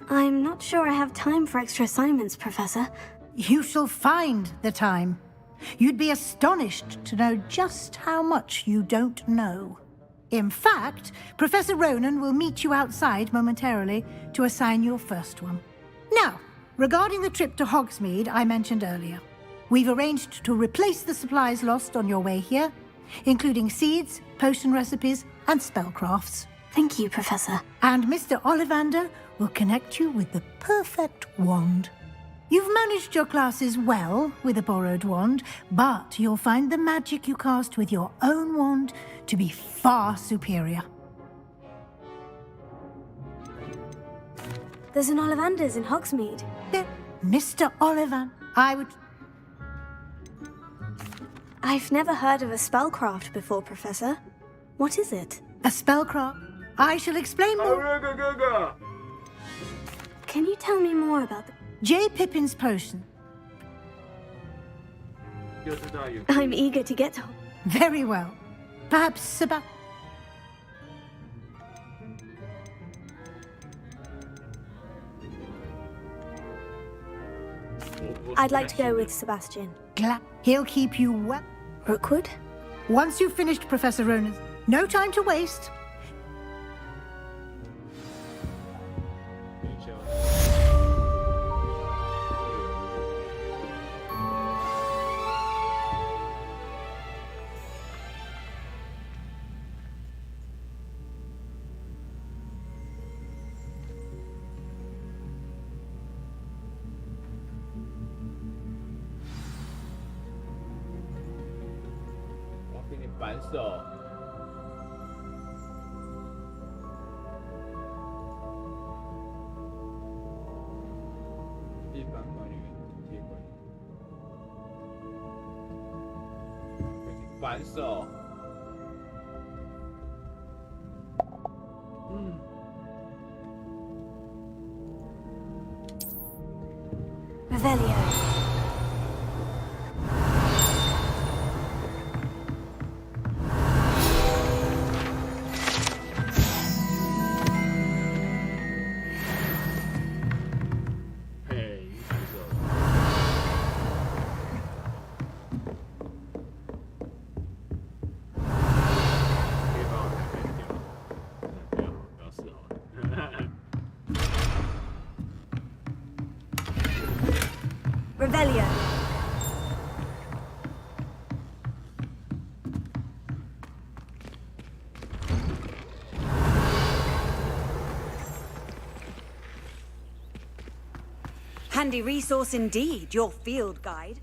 I'm not sure I have time for extra assignments, Professor.
You shall find the time. You'd be astonished to know just how much you don't know. In fact, Professor Ronan will meet you outside momentarily to assign your first one. Now, regarding the trip to Hogsmeade I mentioned earlier, we've arranged to replace the supplies lost on your way here, including seeds, potion recipes, and spellcrafts.
Thank you, Professor.
And Mr. Ollivander will connect you with the perfect wand. You've managed your classes well with a borrowed wand, but you'll find the magic you cast with your own wand to be far superior.
There's an Ollivander's in Hogsmeade.
Mr. Ollivander,
I've never heard of a spellcraft before, Professor. What is it?
A spellcraft? I shall explain more.
Can you tell me more about the...
J. Pippin's potion.
I'm eager to get to...
Very well. Perhaps
I'd like to go with Sebastian.
He'll keep you well.
Rookwood?
Once you've finished Professor Ronan, no time to waste.
反手。地板管理员接管理。反手。
Revelio. Revelio.
Handy resource indeed, your field guide.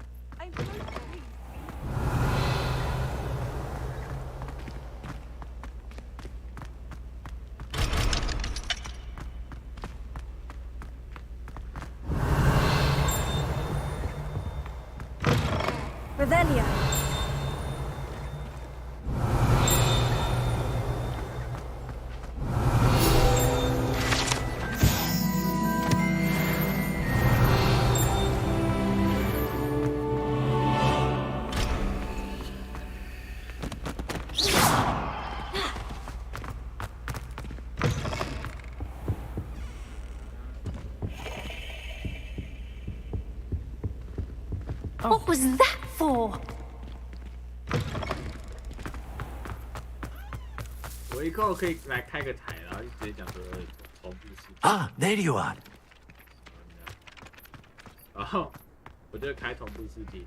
Revelio.
What was that for?
我以后可以来开个台，然后就直接讲说同步视频。
Ah, there you are.
然后我就开同步视频，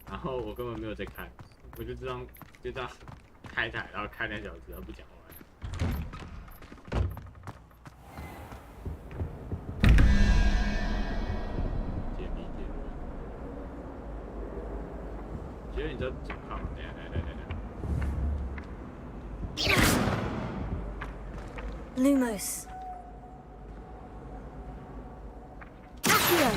然后我根本没有在看，我就这样开台，然后开2小时，然后不讲话。觉得你知道怎么看吗？等一下。
Lumos. Accio.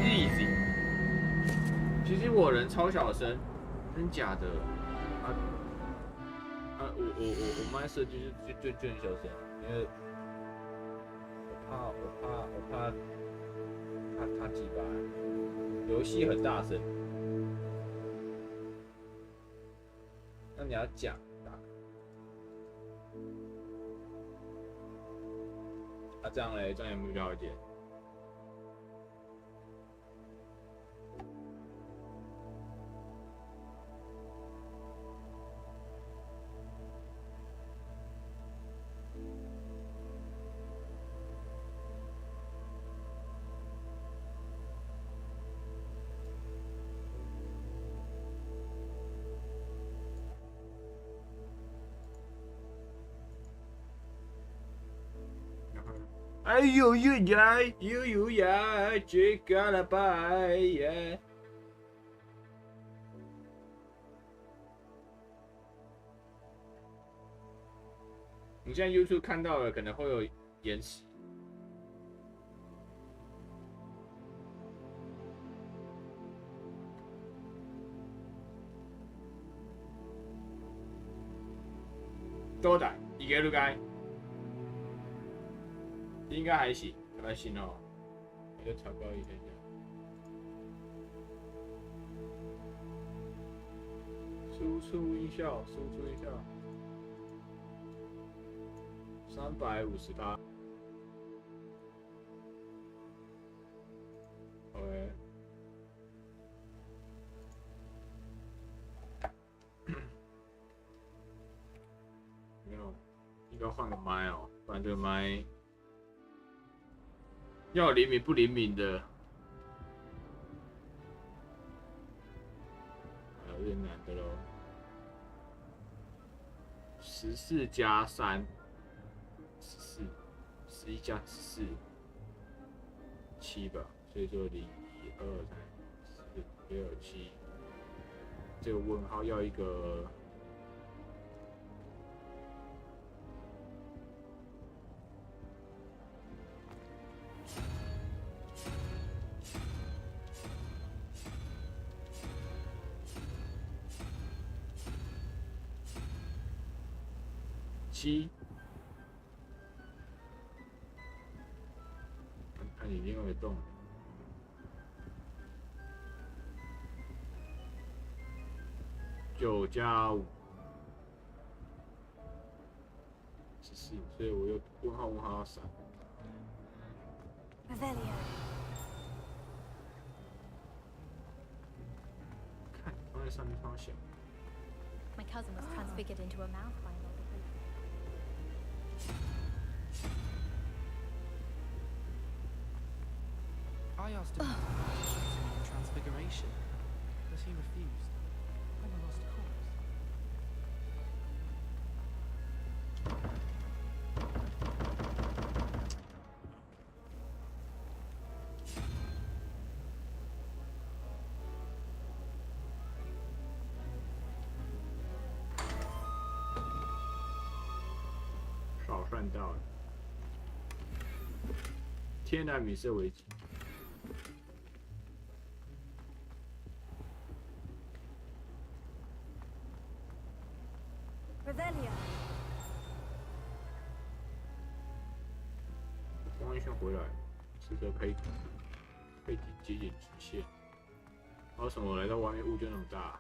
Easy。其实我人超小声，真假的？我麦设计就很小声，因为我怕他鸡巴，游戏很大声，那你要讲，这样嘞，这样有没有比较好一点？哎呦呦呀，呦呦呀，这个了拜耶！你现在 YouTube 看到了，可能会有延迟。どうだ？いけるかい？应该还行，还行哦。我就调高一点点。输出音效，输出音效。358。OK。没有，应该换个麦哦，不然这个麦要灵敏不灵敏的，有点难的咯。14加3，14，11加14，7吧，所以说0、1、2、3、4、5、6、7，这个问号要一个。7，看你另外一动，9加5，14，所以我又问号要闪。看放在上面放小。
My cousin was transfigured into a mouth by an older creature.
I asked him about transfiguration, but he refused. I'm a lost cause.
少算到了。天然米色危机。光一圈回来，试着可以接近直线。为什么来到外面雾就那么大？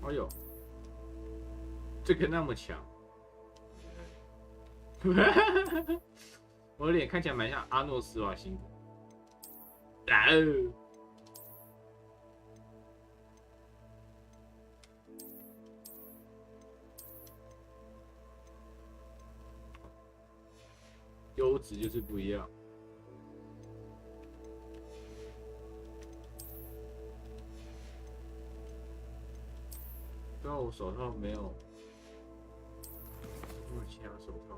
哎呦，这个那么强！我的脸看起来蛮像阿诺斯瓦辛格。优质就是不一样。但我手套没有其他手套。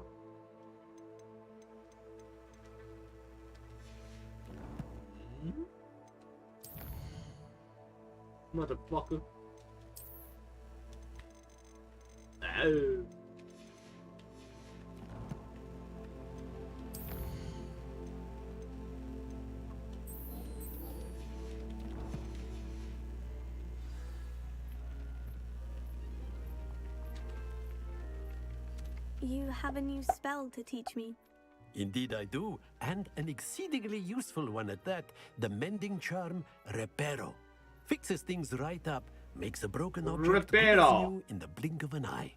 Motherfucker！
You have a new spell to teach me.
Indeed I do, and an exceedingly useful one at that. The mending charm, Reparo. Fixes things right up, makes a broken object new in the blink of an eye.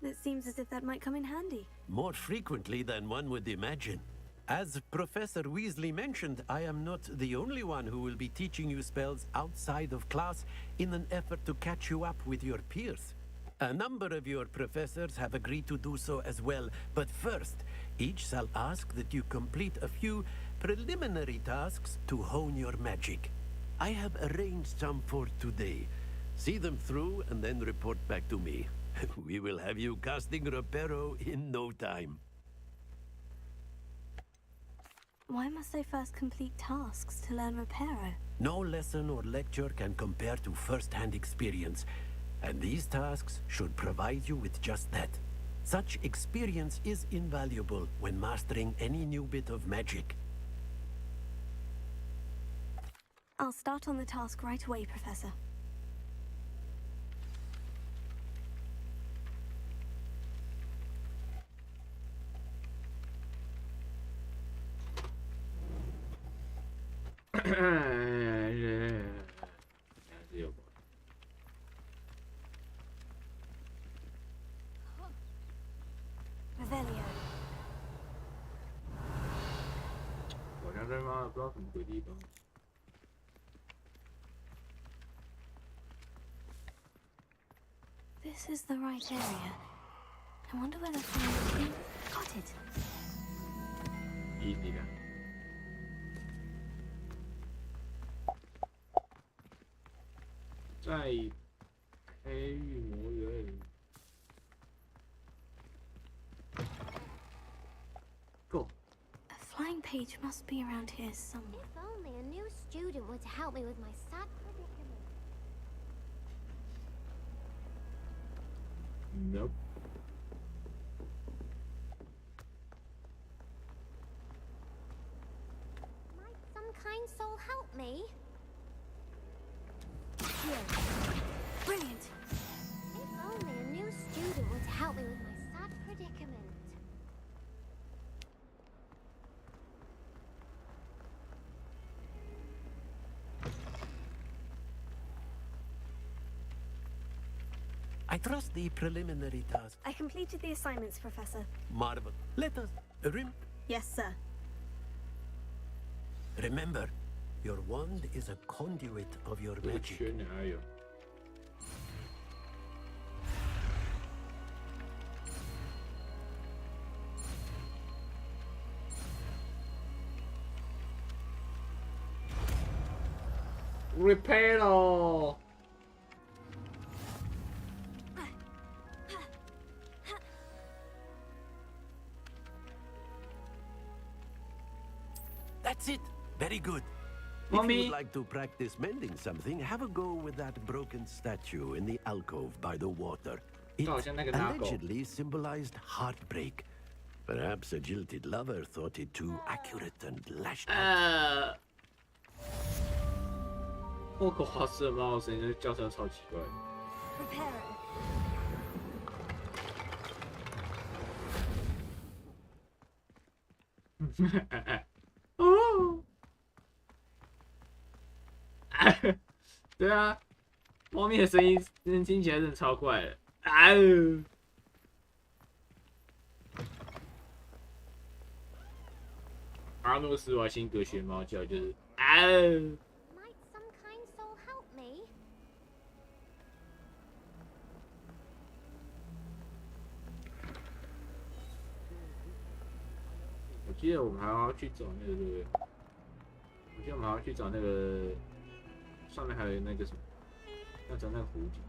It seems as if that might come in handy.
More frequently than one would imagine. As Professor Weasley mentioned, I am not the only one who will be teaching you spells outside of class in an effort to catch you up with your peers. A number of your professors have agreed to do so as well, but first, each shall ask that you complete a few preliminary tasks to hone your magic. I have arranged some for today. See them through and then report back to me. We will have you casting Reparo in no time.
Why must I first complete tasks to learn Reparo?
No lesson or lecture can compare to first-hand experience, and these tasks should provide you with just that. Such experience is invaluable when mastering any new bit of magic.
I'll start on the task right away, Professor.
是有关。我刚才妈的不知道什么鬼地方。
This is the right area. I wonder where the fire got it.
Easy 的。在黑域魔园。Go.
A flying page must be around here somewhere.
If only a new student were to help me with my sad predicament.
Nope.
Might some kind soul help me?
Brilliant.
If only a new student were to help me with my sad predicament.
I trust the preliminary task.
I completed the assignments, Professor.
Marvel. Let us...
Yes, sir.
Remember, your wand is a conduit of your magic.
Reparo.
That's it. Very good.
Mommy.
If you would like to practice mending something, have a go with that broken statue in the alcove by the water. It allegedly symbolized heartbreak. Perhaps a jilted lover thought it too accurate and lashed out.
霍格华兹的猫的声音，那叫声超奇怪。哦，对啊，猫咪的声音听起来真的超怪的。阿诺斯瓦辛格学猫叫就是
Might some kind soul help me?
我记得我们还要去找那个，对不对？我记得我们还要去找那个，上面还有那个什么，要找那个湖景。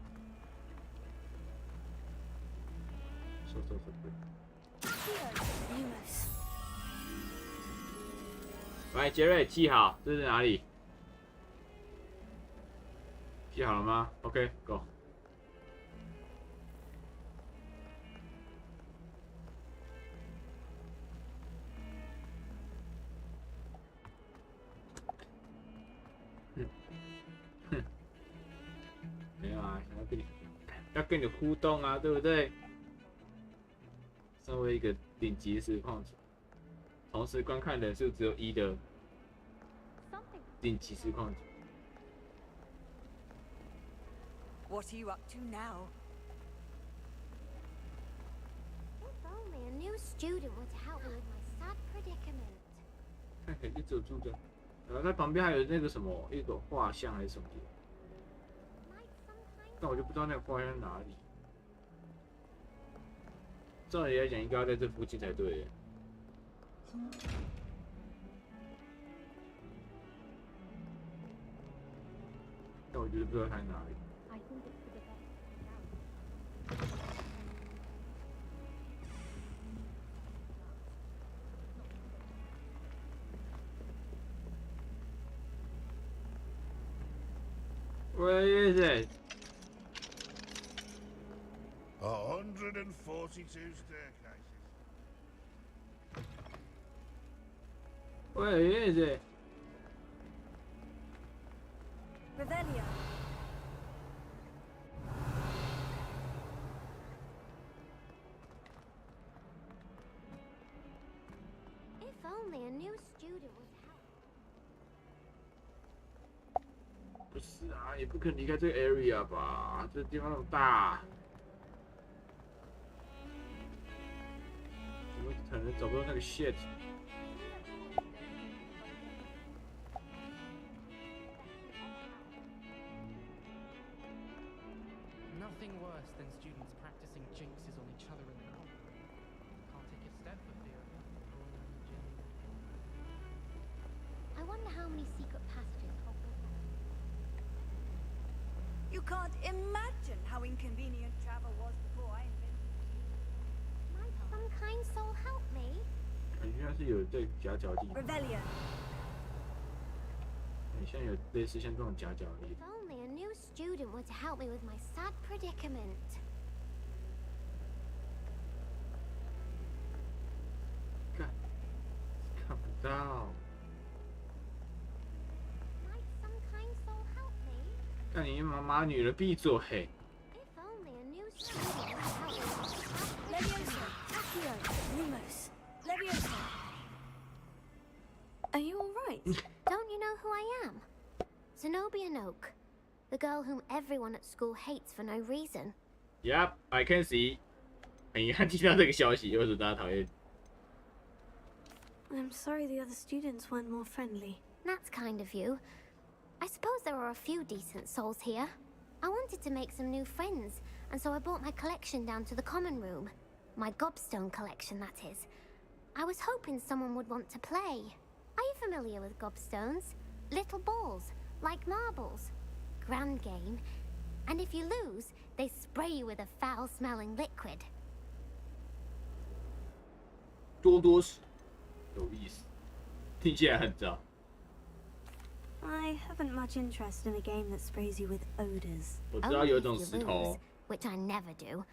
说。喂，杰瑞，记好，这是哪里？记好了吗 ？OK，Go。没有啊，要跟你互动啊，对不对？身为一个顶级实况主，同时观看人数只有1的顶级实况主。
What are you up to now?
If only a new student were to help me with my sad predicament.
看起来就只有住着，然后它旁边还有那个什么一个画像还是什么的，但我就不知道那个画像在哪里。照理来讲，应该要在这附近才对。但我就是不知道它在哪里。Where is it?
142 staircases.
Where is it?
Revelio.
If only a new student would help.
也不可能离开这个 area 吧？这地方那么大，怎么可能找不到那个 shit？
Nothing worse than students practicing jinxes on each other in the common room. Can't take a step for fear of
I wonder how many secret passages Hogwarts has.
You can't imagine how inconvenient travel was before I invented it.
Might some kind soul help me?
感觉像是有这夹角力，
Revelio.
很像有类似像这种夹角力
If。only a new student were to help me with my sad predicament.
看不到。
Might some kind soul help me?
干你妈妈女人闭嘴！
If only a new student were to help me with my sad
Levioso. Accio. Lumos. Levioso.
Are you all right?
Don't you know who I am? Zenobia Noak, the girl whom everyone at school hates for no reason.
Yep, I can see. 很遗憾听到这个消息，为什么大家讨厌？
I'm sorry the other students weren't more friendly.
That's kind of you. I suppose there are a few decent souls here. I wanted to make some new friends, and so I brought my collection down to the common room. My gobstone collection, that is. I was hoping someone would want to play. Are you familiar with gobstones? Little balls, like marbles. Grand game. And if you lose, they spray you with a foul-smelling liquid.
多多是有意思，听起来很糟。
I haven't much interest in a game that sprays you with odors.
我知道有一种
Only if
石
you
头
lose,，which I never do.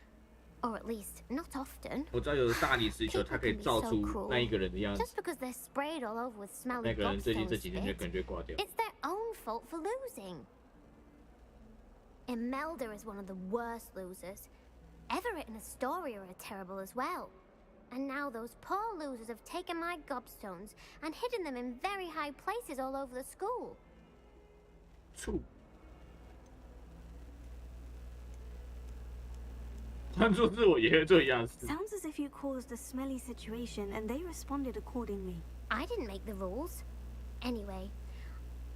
Or at least, not often.
我知道有的大理石球，它可以造出那一个人的样子。
Just because they're sprayed all over with
那
smelly
个人最近这
gobstones
几天就
bit,
感觉挂掉。
it's their own fault for losing. Imelda is one of the worst losers. Everett and Astoria are terrible as well. And now those poor losers have taken my gobstones and hidden them in very high places all over the school.
醋。换做是我也会做一样的事。
Sounds as if you caused a smelly situation and they responded accordingly.
I didn't make the rules. Anyway,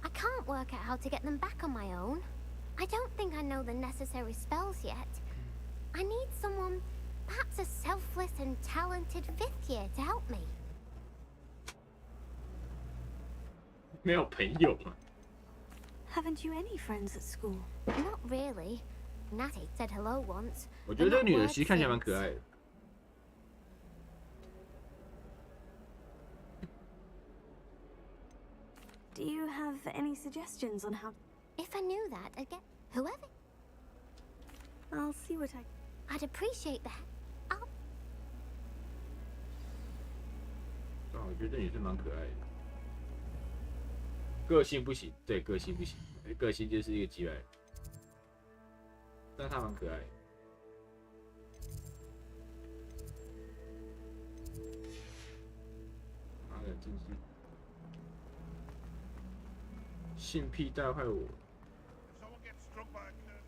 I can't work out how to get them back on my own. I don't think I know the necessary spells yet. I need someone, perhaps a selfless and talented fifth year to help me.
没有朋友嘛？
Haven't you any friends at school?
Not really. Natty said hello once.
我觉得这个女的其实看起来蛮可爱的。
Do you have any suggestions on how...
If I knew that, I'd get whoever.
I'll see what
I'd appreciate that.
我觉得这女生蛮可爱的。个性不行，对，个性不行，个性就是一个鸡来。但她蛮可爱的。妈的，真是性癖带坏我。
Someone gets struck by a curse.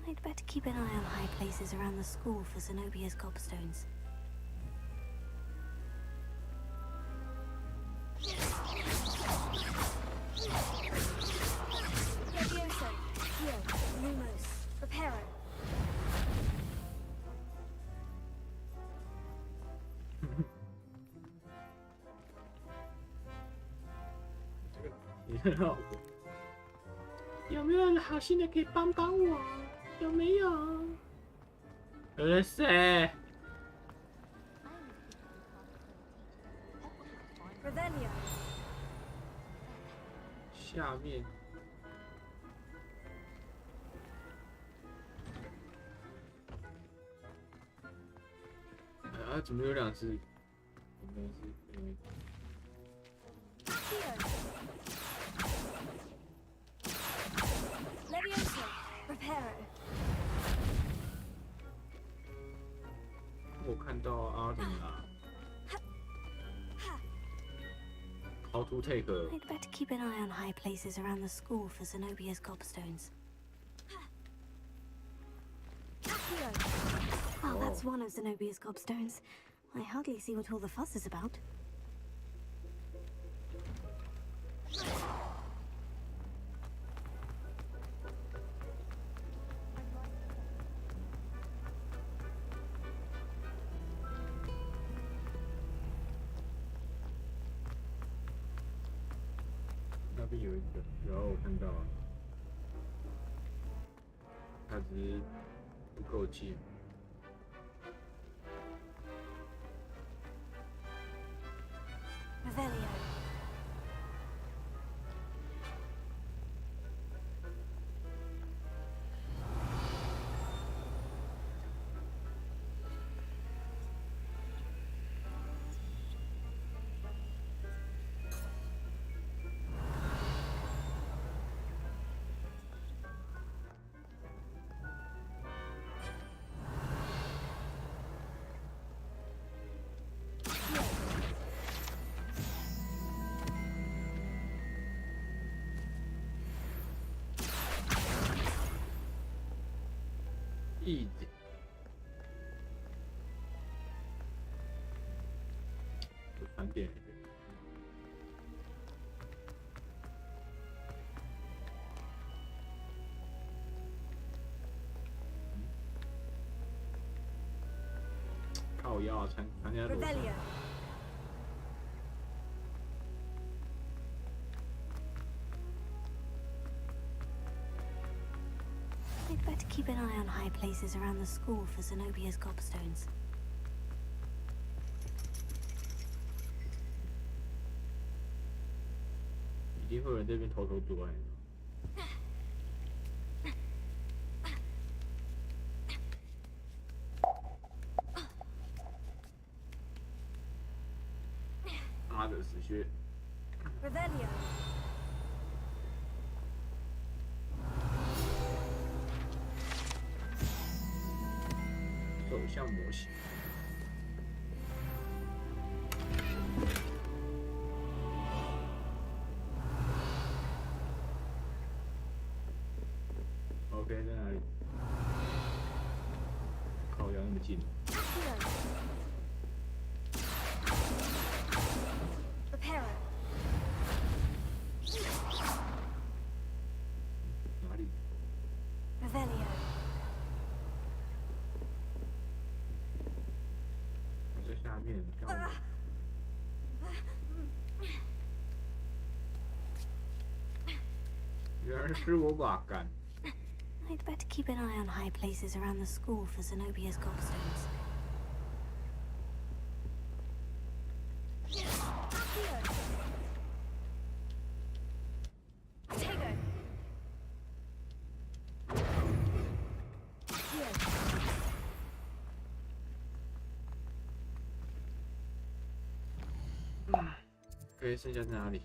I'd better keep an eye on high places around the school for Zenobia's gobstones.
Levioso. Accio. Lumos. Reparo.
你很好，有没有好心的可以帮帮我？有没有？谁？
Revelio.
下面。啊，怎么有两只？应该是
Levioso. Reparo.
我看到啊，怎么啦？How to take?
I'd better keep an eye on high places around the school for Zenobia's gobstones. Well, that's one of Zenobia's gobstones. I hardly see what all the fuss is about.
那边有一个，然后我看到了，它只是不够近。
Revelio.
椅子，有传点。靠腰啊，传家罗。
I'd better keep an eye on high places around the school for Zenobia's gobstones.
一定会有人这边偷偷做爱。妈的，死穴！
Revelio.
手像模型。OK， 在哪里？靠，要那么近。哪里
Revelio.
我在下面，干嘛？原来是我把杆。
I'd better keep an eye on high places around the school for Zenobia's gobstones.
OK， 剩下在哪里？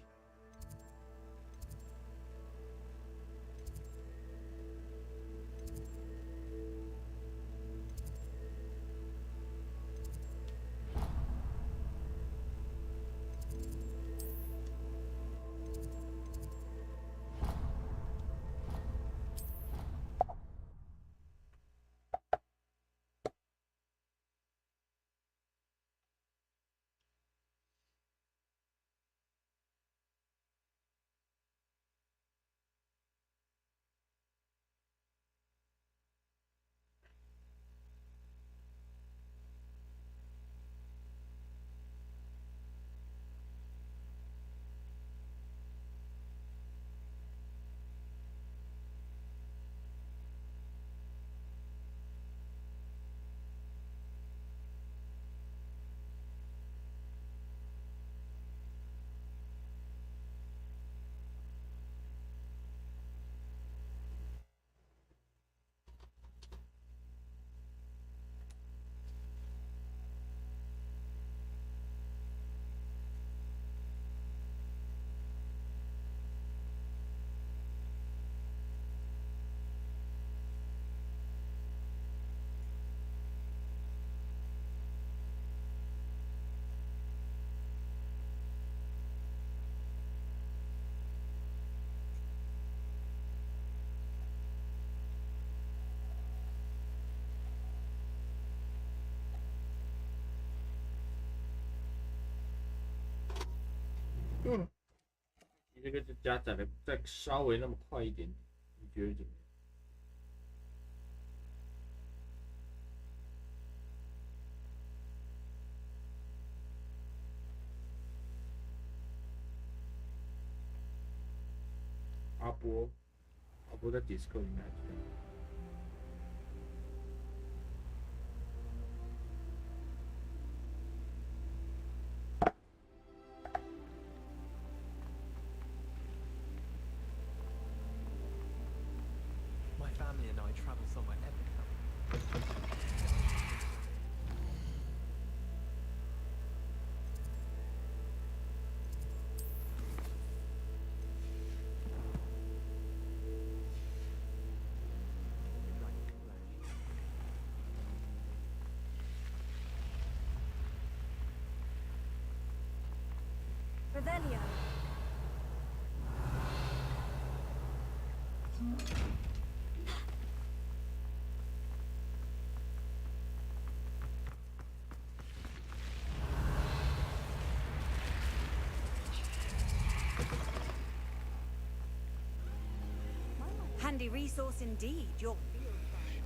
你这个就加载的再稍微那么快一点，你觉得怎么样？阿波在 Discord 里面还知道。
My family and I travel somewhere epic.
Revelio. Handy resource indeed, your field guide.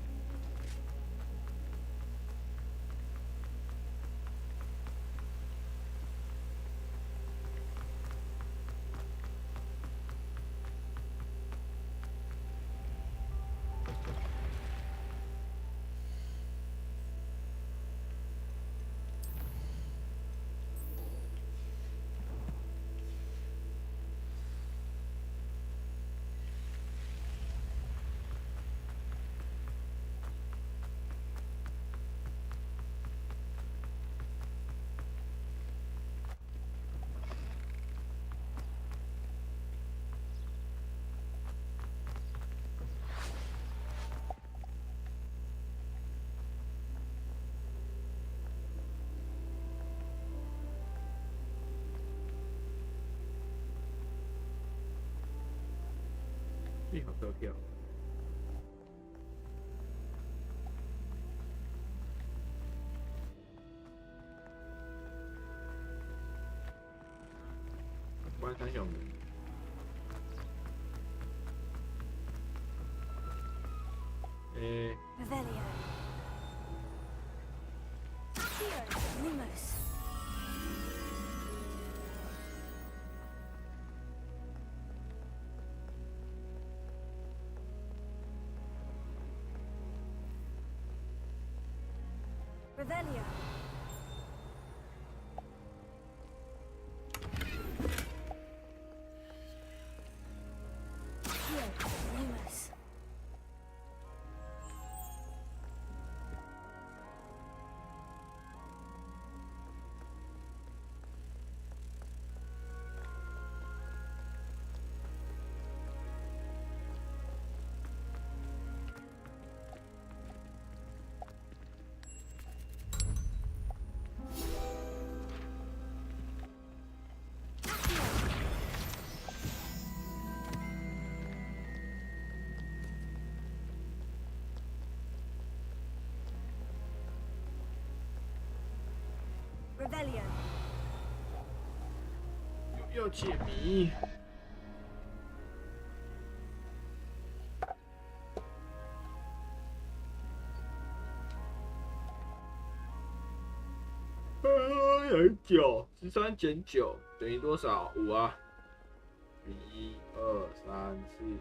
幸好车票。关三小门。
Revelio. Accio, Lumos. Revelio. Accio, Lumos. Revelio.
要解谜。9 13减9等于多少？5啊。1、2、3、4。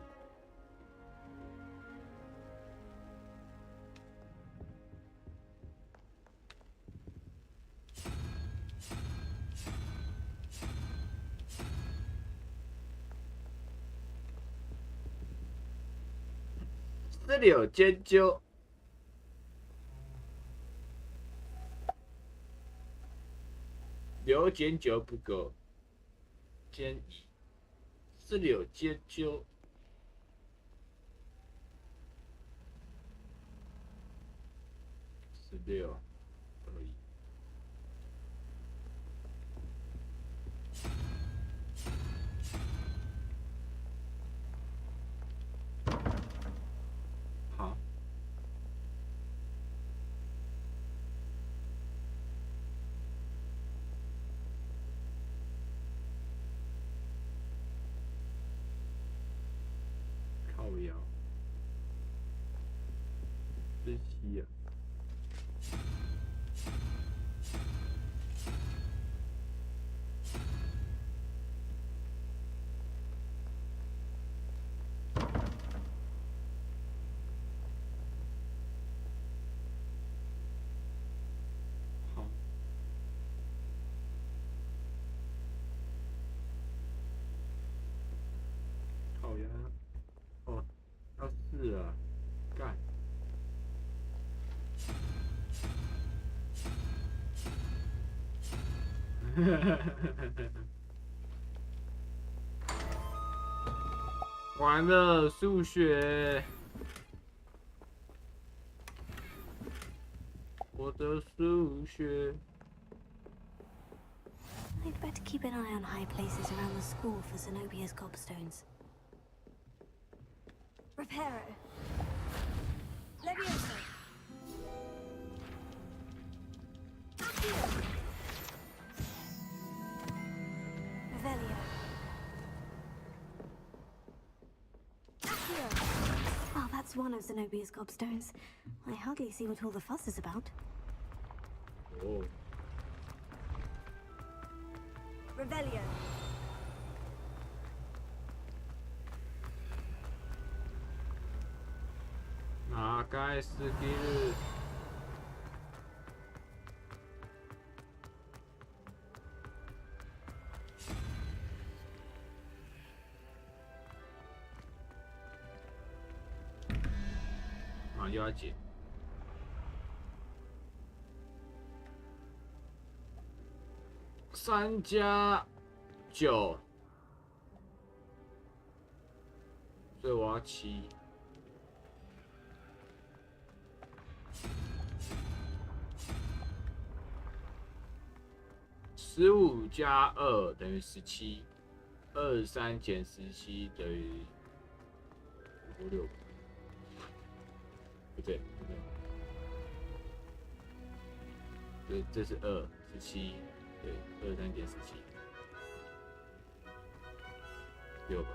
16减9。6减9不够，减1。16减9。16可以。好。7啊。好呀，哦，要4啊，干。完了，数学，我的数学。
I'd better keep an eye on high places around the school for Zenobia's gobstones.
Reparo. Levioso. Revelio.
Well, that's one of Zenobia's gobstones. I hardly see what all the fuss is about.
Oh.
Revelio.
哪该是给日？啊，又要解。3加9，所以我要7。 15加2等于17，23减17等于56，不对，对，这是2，17，对，23减17，6吧。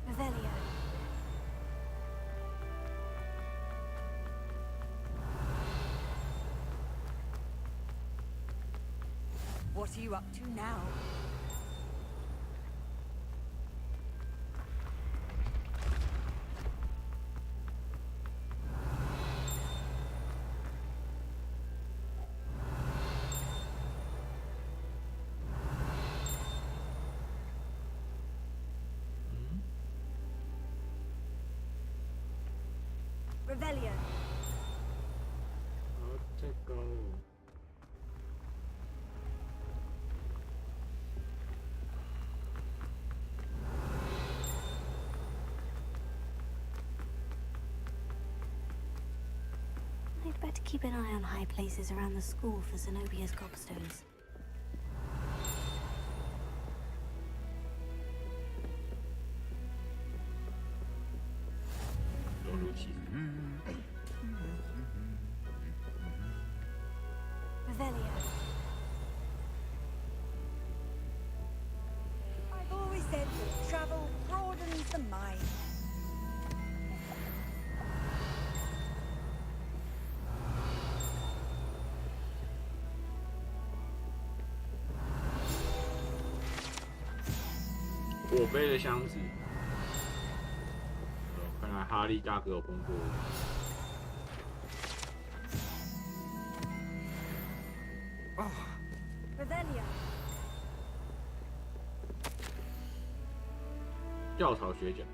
Revelio. What are you up to now? Revelio.
再高。
I'd better keep an eye on high places around the school for Zenobia's gobstones.
Revelio. I've always said that travel broadens the mind.
"我背的箱子，看来哈利大哥有碰过。
Revelio.
吊草学奖。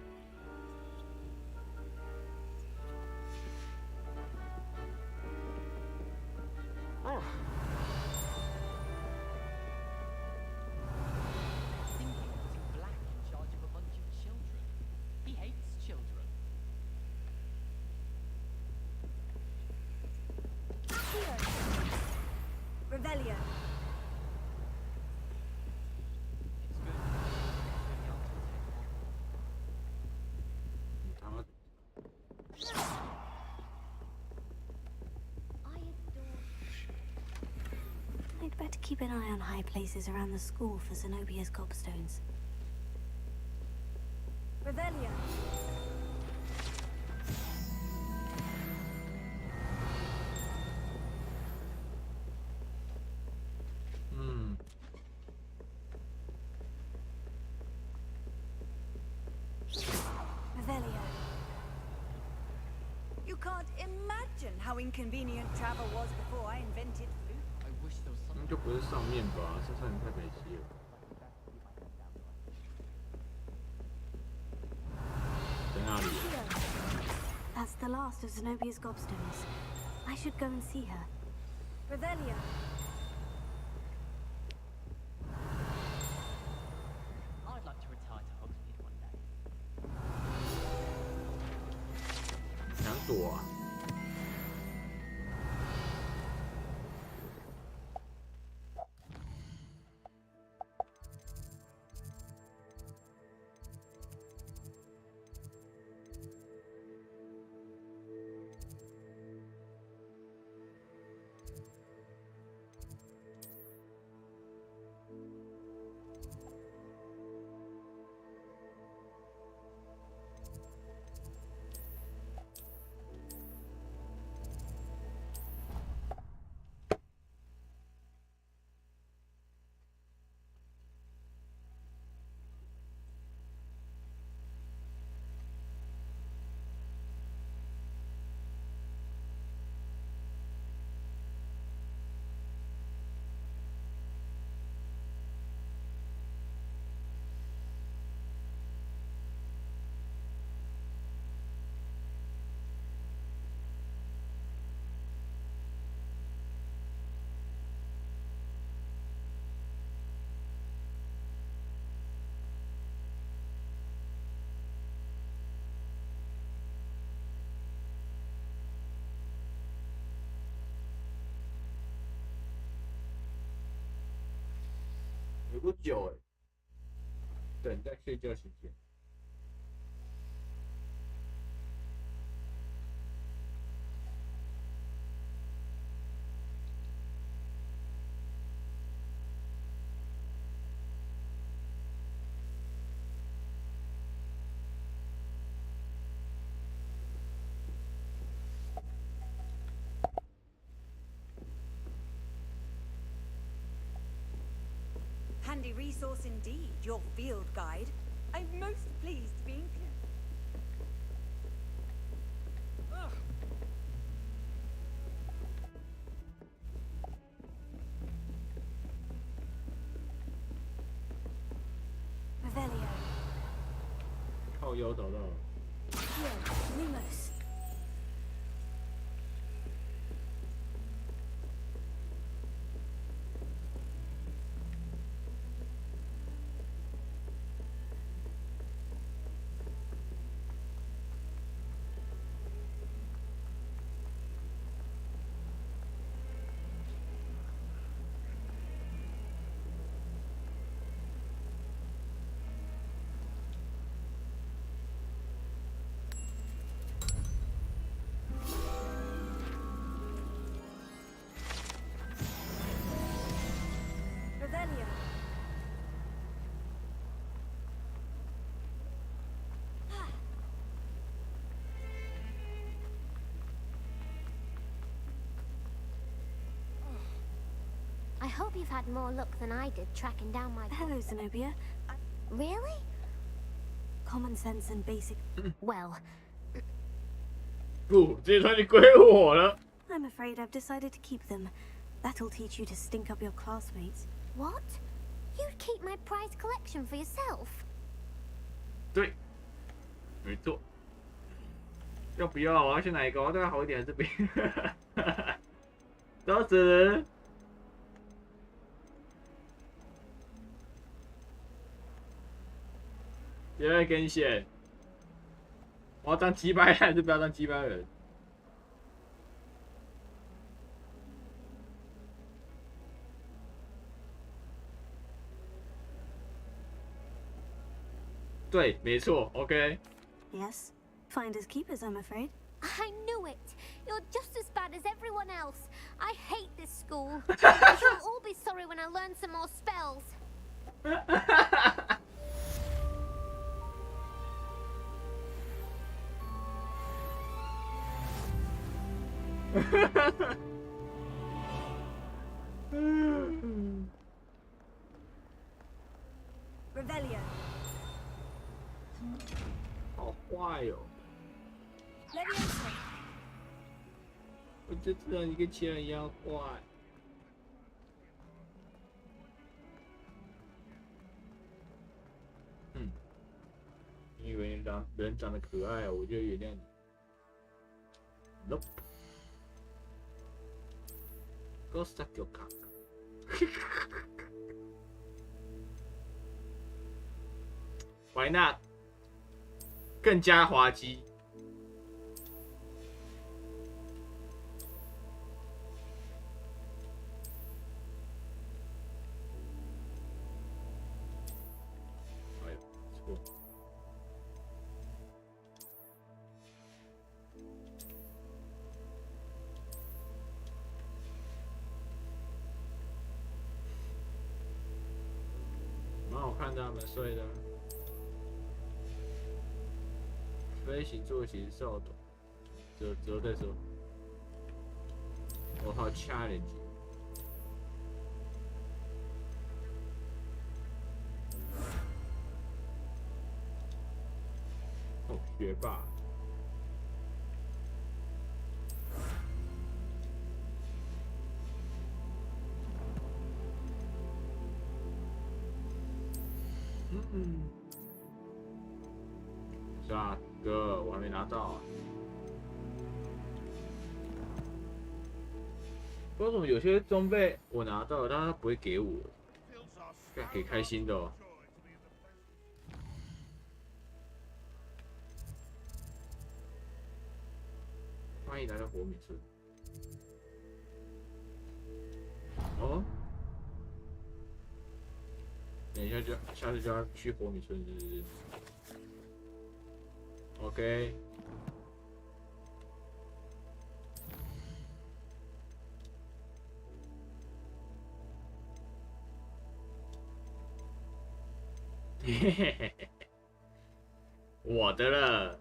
I'd better keep an eye on high places around the school for Zenobia's gobstones.
Revelio. Revelio. You can't imagine how inconvenient travel was before I invented food.
应该不是上面吧？这上面太可惜了。在哪里？
That's the last of Zenobia's gobstones. I should go and see her.
Revelio.
I'd like to retire to Hogsmeade one day.
想躲啊！有个酒哎，等待睡觉时间。
Handy resource indeed, your field guide. I'm most pleased to be included. Revelio.
靠腰找到了。
Here, Lumos. Revelio.
I hope you've had more luck than I did tracking down my...
Hello, Zenobia.
Really?
Common sense and basic...
Well...
不，这团你归我了。
I'm afraid I've decided to keep them. That'll teach you to stink up your classmates.
What? You'd keep my prize collection for yourself?
对，没错。要不要？我要选哪一个？我对他好一点还是别？都死人！别再跟选。我要当鸡掰人还是不要当鸡掰人？对，没错 ，OK。
Yes. Finders keepers, I'm afraid.
I knew it. You're just as bad as everyone else. I hate this school. You'll all be sorry when I learn some more spells.
Revelio.
好坏哦！
Leviosa.
我就知道你跟其他人一样坏。你以为人长得可爱，我就原谅你 ？Nope。Go suck your cock 。Why not？ 更加滑稽。哎呦，错。蛮好看的，蛮帅的。飞行坐骑扫帚，之后再说。我好 challenge。哦，学霸。是啊，哥，我还没拿到啊。为什么有些装备我拿到了，但他不会给我？给开心的哦。欢迎来到火米村。哦。等一下下次就要去火米村，是不是 ？OK。嘿嘿嘿，我的了，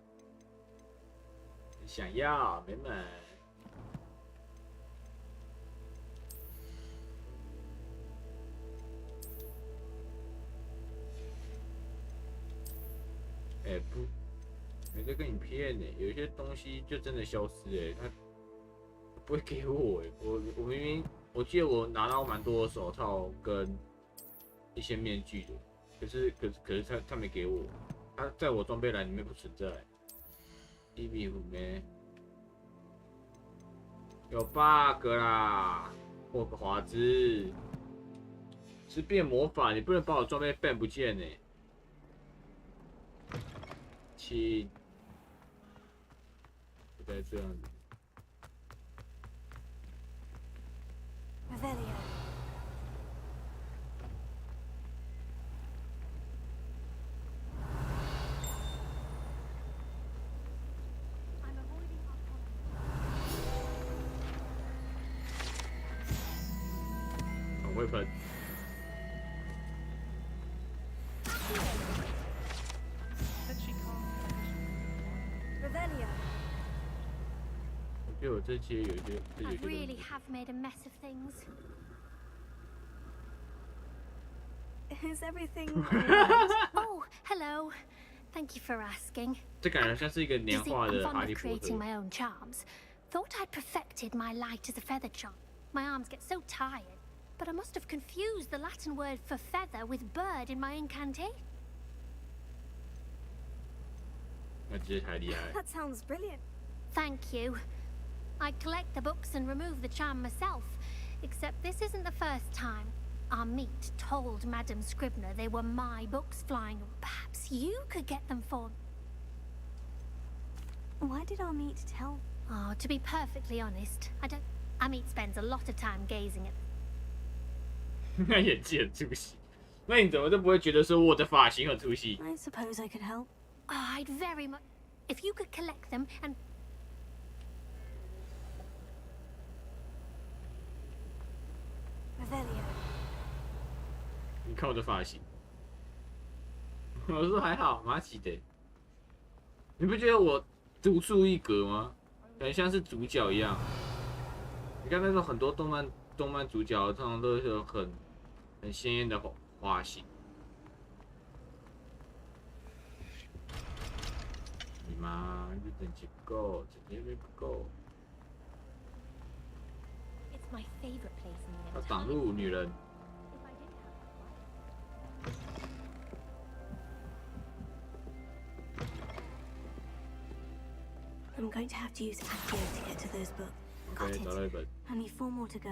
想要没买。哎、不，没在跟你骗呢。有一些东西就真的消失哎，他不会给我哎。我明明我记得我拿到蛮多手套跟一些面具的，可是他没给我，他在我装备栏里面不存在。一米五没，有 bug 啦！霍格华兹是变魔法，你不能把我装备 ban 不见呢。亲，不该这样子。很会喷。我觉得我这期有些
I really have made a mess of things.
Is everything alright?
Oh, hello. Thank you for asking.
这感觉像是一个年画的哈利波特。
creating my own charms. Thought I'd perfected my light as a feather charm. My arms get so tired, but I must have confused the Latin word for feather with bird in my incantation.
那这太厉害。
That sounds brilliant.
Thank you. I collect the books and remove the charm myself, except this isn't the first time. Our meet told Madame Scribner they were my books flying. Perhaps you could get them for me.
Why did our meet tell?
Oh, to be perfectly honest, I don't. Amit spends a lot of time gazing at.
那演技很出戏，那你怎么都不会觉得说我的发型很出戏？
I suppose I could help.
Oh, I'd very much. If you could collect them and.
你看我的发型，我说还好，蛮喜的。你不觉得我独树一格吗？感觉像是主角一样。你看那种很多动漫主角，通常都是有很鲜艳的发型。你妈，你等一个，真的不够。要挡路女人。
I'm going to have to use Accio to get to those books. Got it. Only 4 more to go.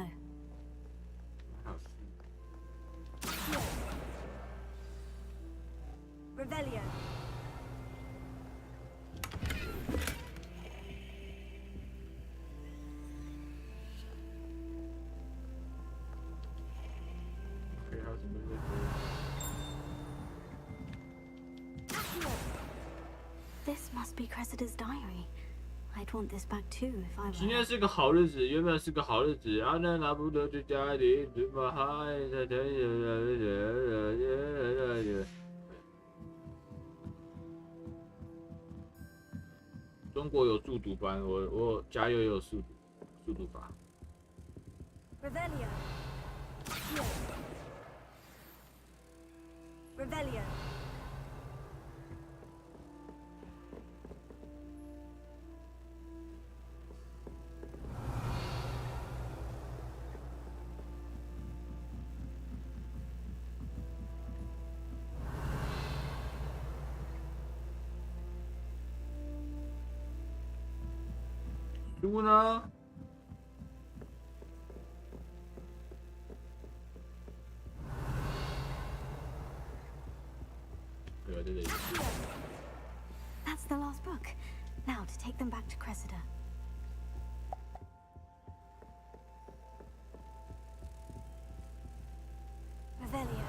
Revelio. This must be Cressida's diary. I'd want this back too if I were.
今天是个好日子，原本是个好日子，阿南拿不得最家里，怎么还在等？中国有速读班，我加油也有速读法。
Revelio. Revelio.
书呢？对，对。
That's the last book. Now to take them back to Cressida. Revelio.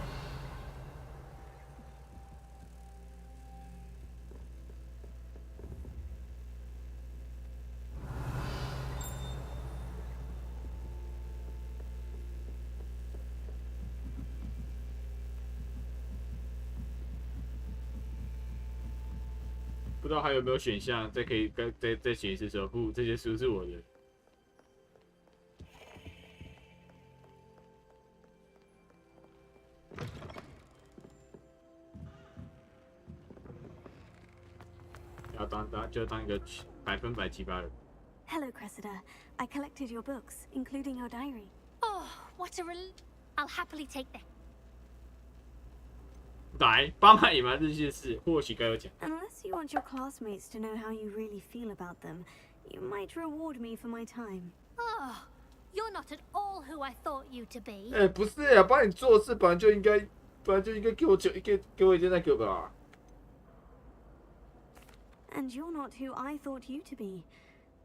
不知道还有没有选项，再可以再选一次说不，这些书是我的。就当一个100%奇葩人。
Hello, Cressida. I collected your books, including your diary.
Oh, what a I'll happily take them.
来，帮忙隐瞒这些事，或许该有奖。
Unless you want your classmates to know how you really feel about them, you might reward me for my time.
Oh, you're not at all who I thought you to be.
哎，不是呀，帮你做事本来就应该给我一件那个吧。
And you're not who I thought you to be.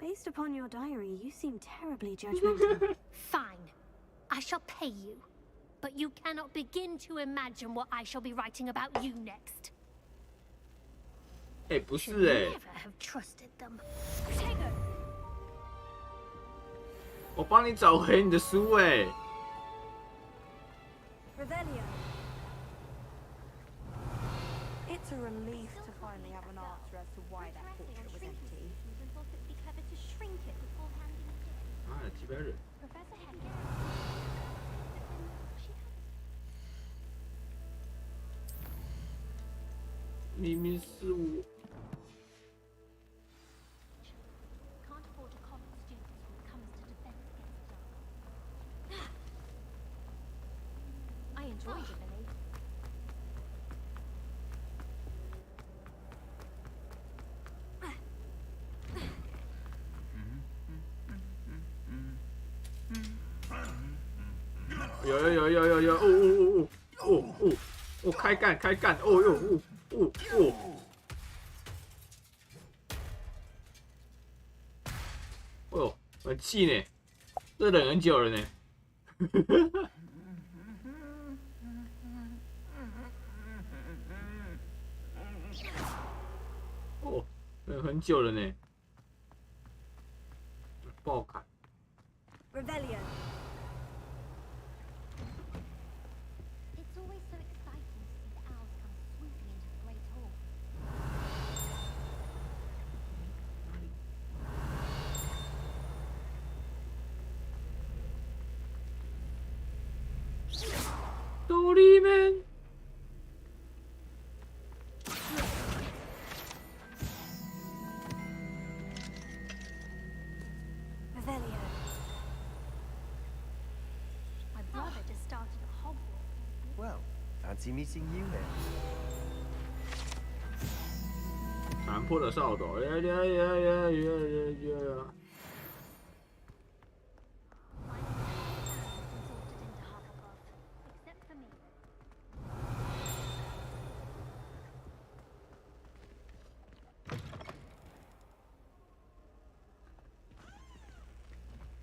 Based upon your diary, you seem terribly judgmental.
Fine. I shall pay you. But you cannot begin to imagine what I shall be writing about you next.
哎，不是哎。
Never have trusted them.
我帮你找回你的书哎。
Revelio.
It's a relief to finally have an answer as to why that portrait was empty.
啊，几百人。 明明是我。
I enjoyed it, Billy.
有，哦，开干，哦哟，哦哟，很气呢，这忍很久了呢。哦，忍很久了呢，不好看。
Revelio.
It's always so
Sorry, man.
Revelio.
My brother just started at Hogwarts.
Well, fancy meeting you here.
残破的扫帚，呀。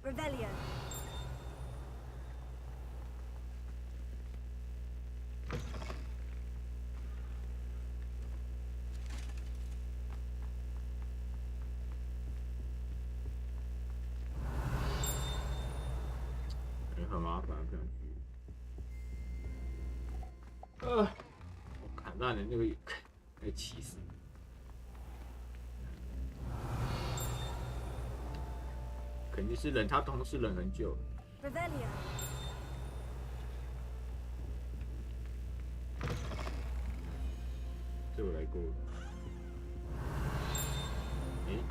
Revelio.
很麻烦，不想去。我砍断了那个骑士。肯定是忍，他同时忍很久。
Revelio.
这我来过。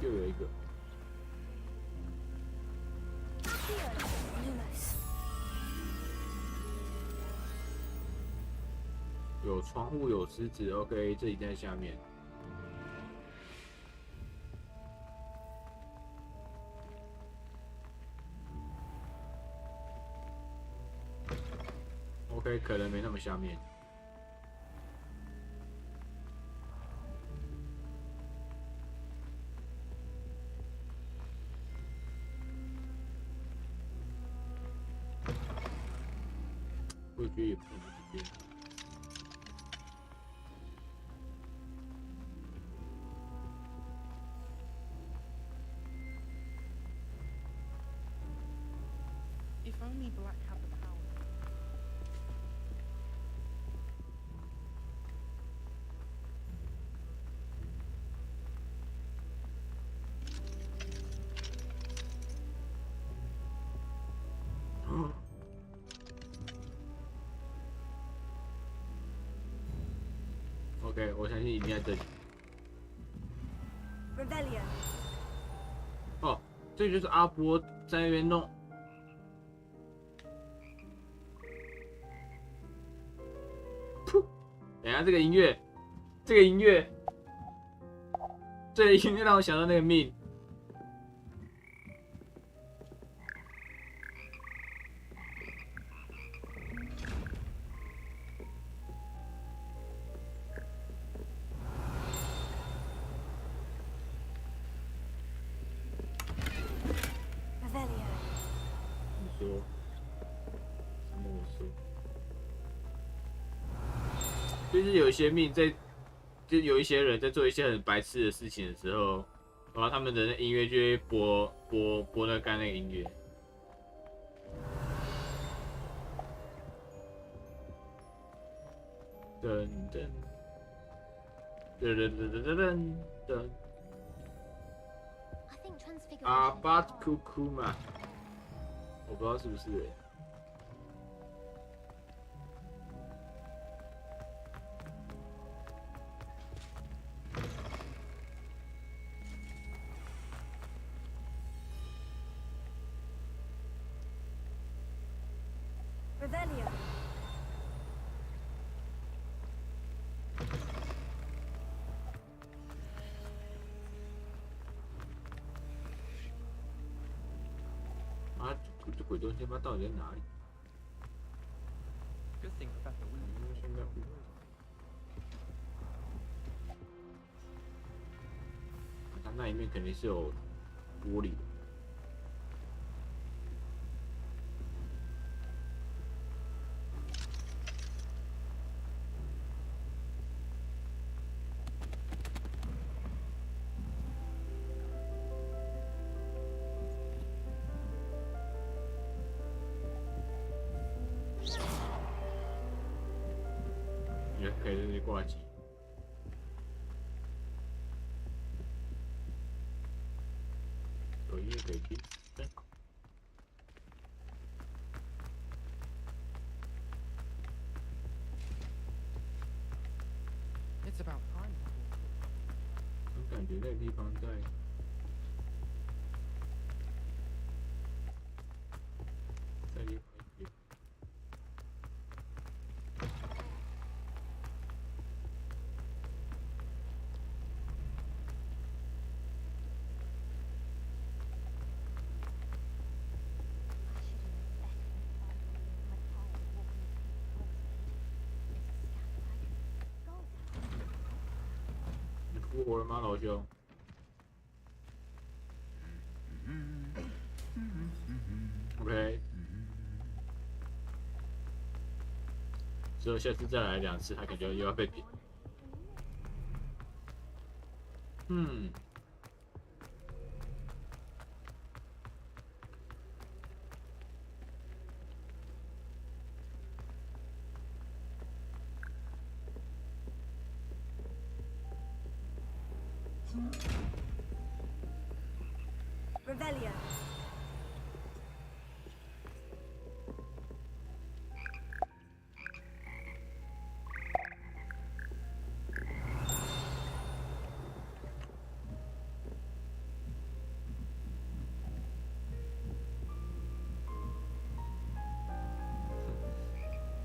又有一个。有窗户，有狮子 ，OK， 这里在下面。OK， 可能没那么下面。我觉得也不能这边。
If only Black had the power.
OK， 我相信一定在这里。
Revelio.
哦，这就是阿波在那边弄。噗！等一下，这个音乐让我想到那个命。就是有一些命在，就有一些人在做一些很白痴的事情的时候，然后他们的那音乐就会播那刚那个音乐。噔噔噔噔噔噔噔。阿巴库库嘛，我不知道是不是欸。
Revelio.
啊，这鬼东西他妈到底在哪里？
Good thing Professor Williams.
现在他那里面肯定是有玻璃的。也可以在这里挂机。有音乐可以听。觉那个地方在。在另外一边。你复活了吗，老兄？OK， 之后下次再来2次，他感觉又要被点。
Revelio.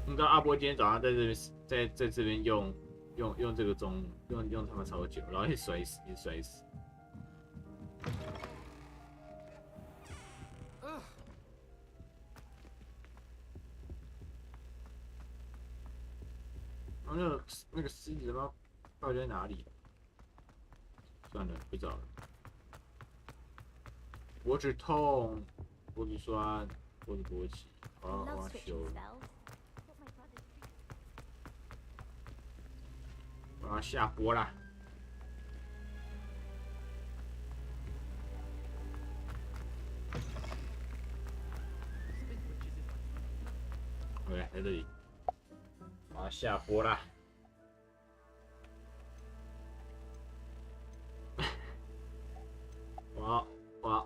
你知道阿波今天早上在这边用这个钟用他们超久，然后一直摔死，一直摔死。然后那个狮子吗？到底在哪里？算了，不找了。脖子痛，脖子酸，脖子勃起，我要修了。我要下播啦。OK， 在这里。我要下播啦。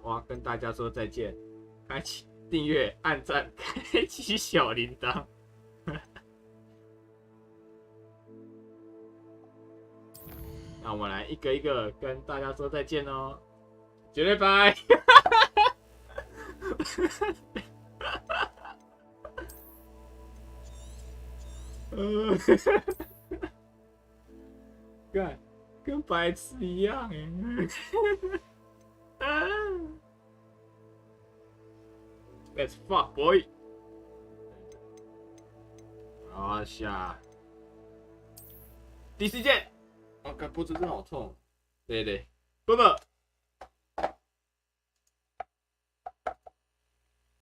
我要跟大家说再见，开启订阅、按赞、开启小铃铛。那我们来一个一个跟大家说再见哦，绝对拜！干，跟白痴一样哎！Let's fuck boy！ 好，下第4件。哦，看脖子真的好痛。对，不不。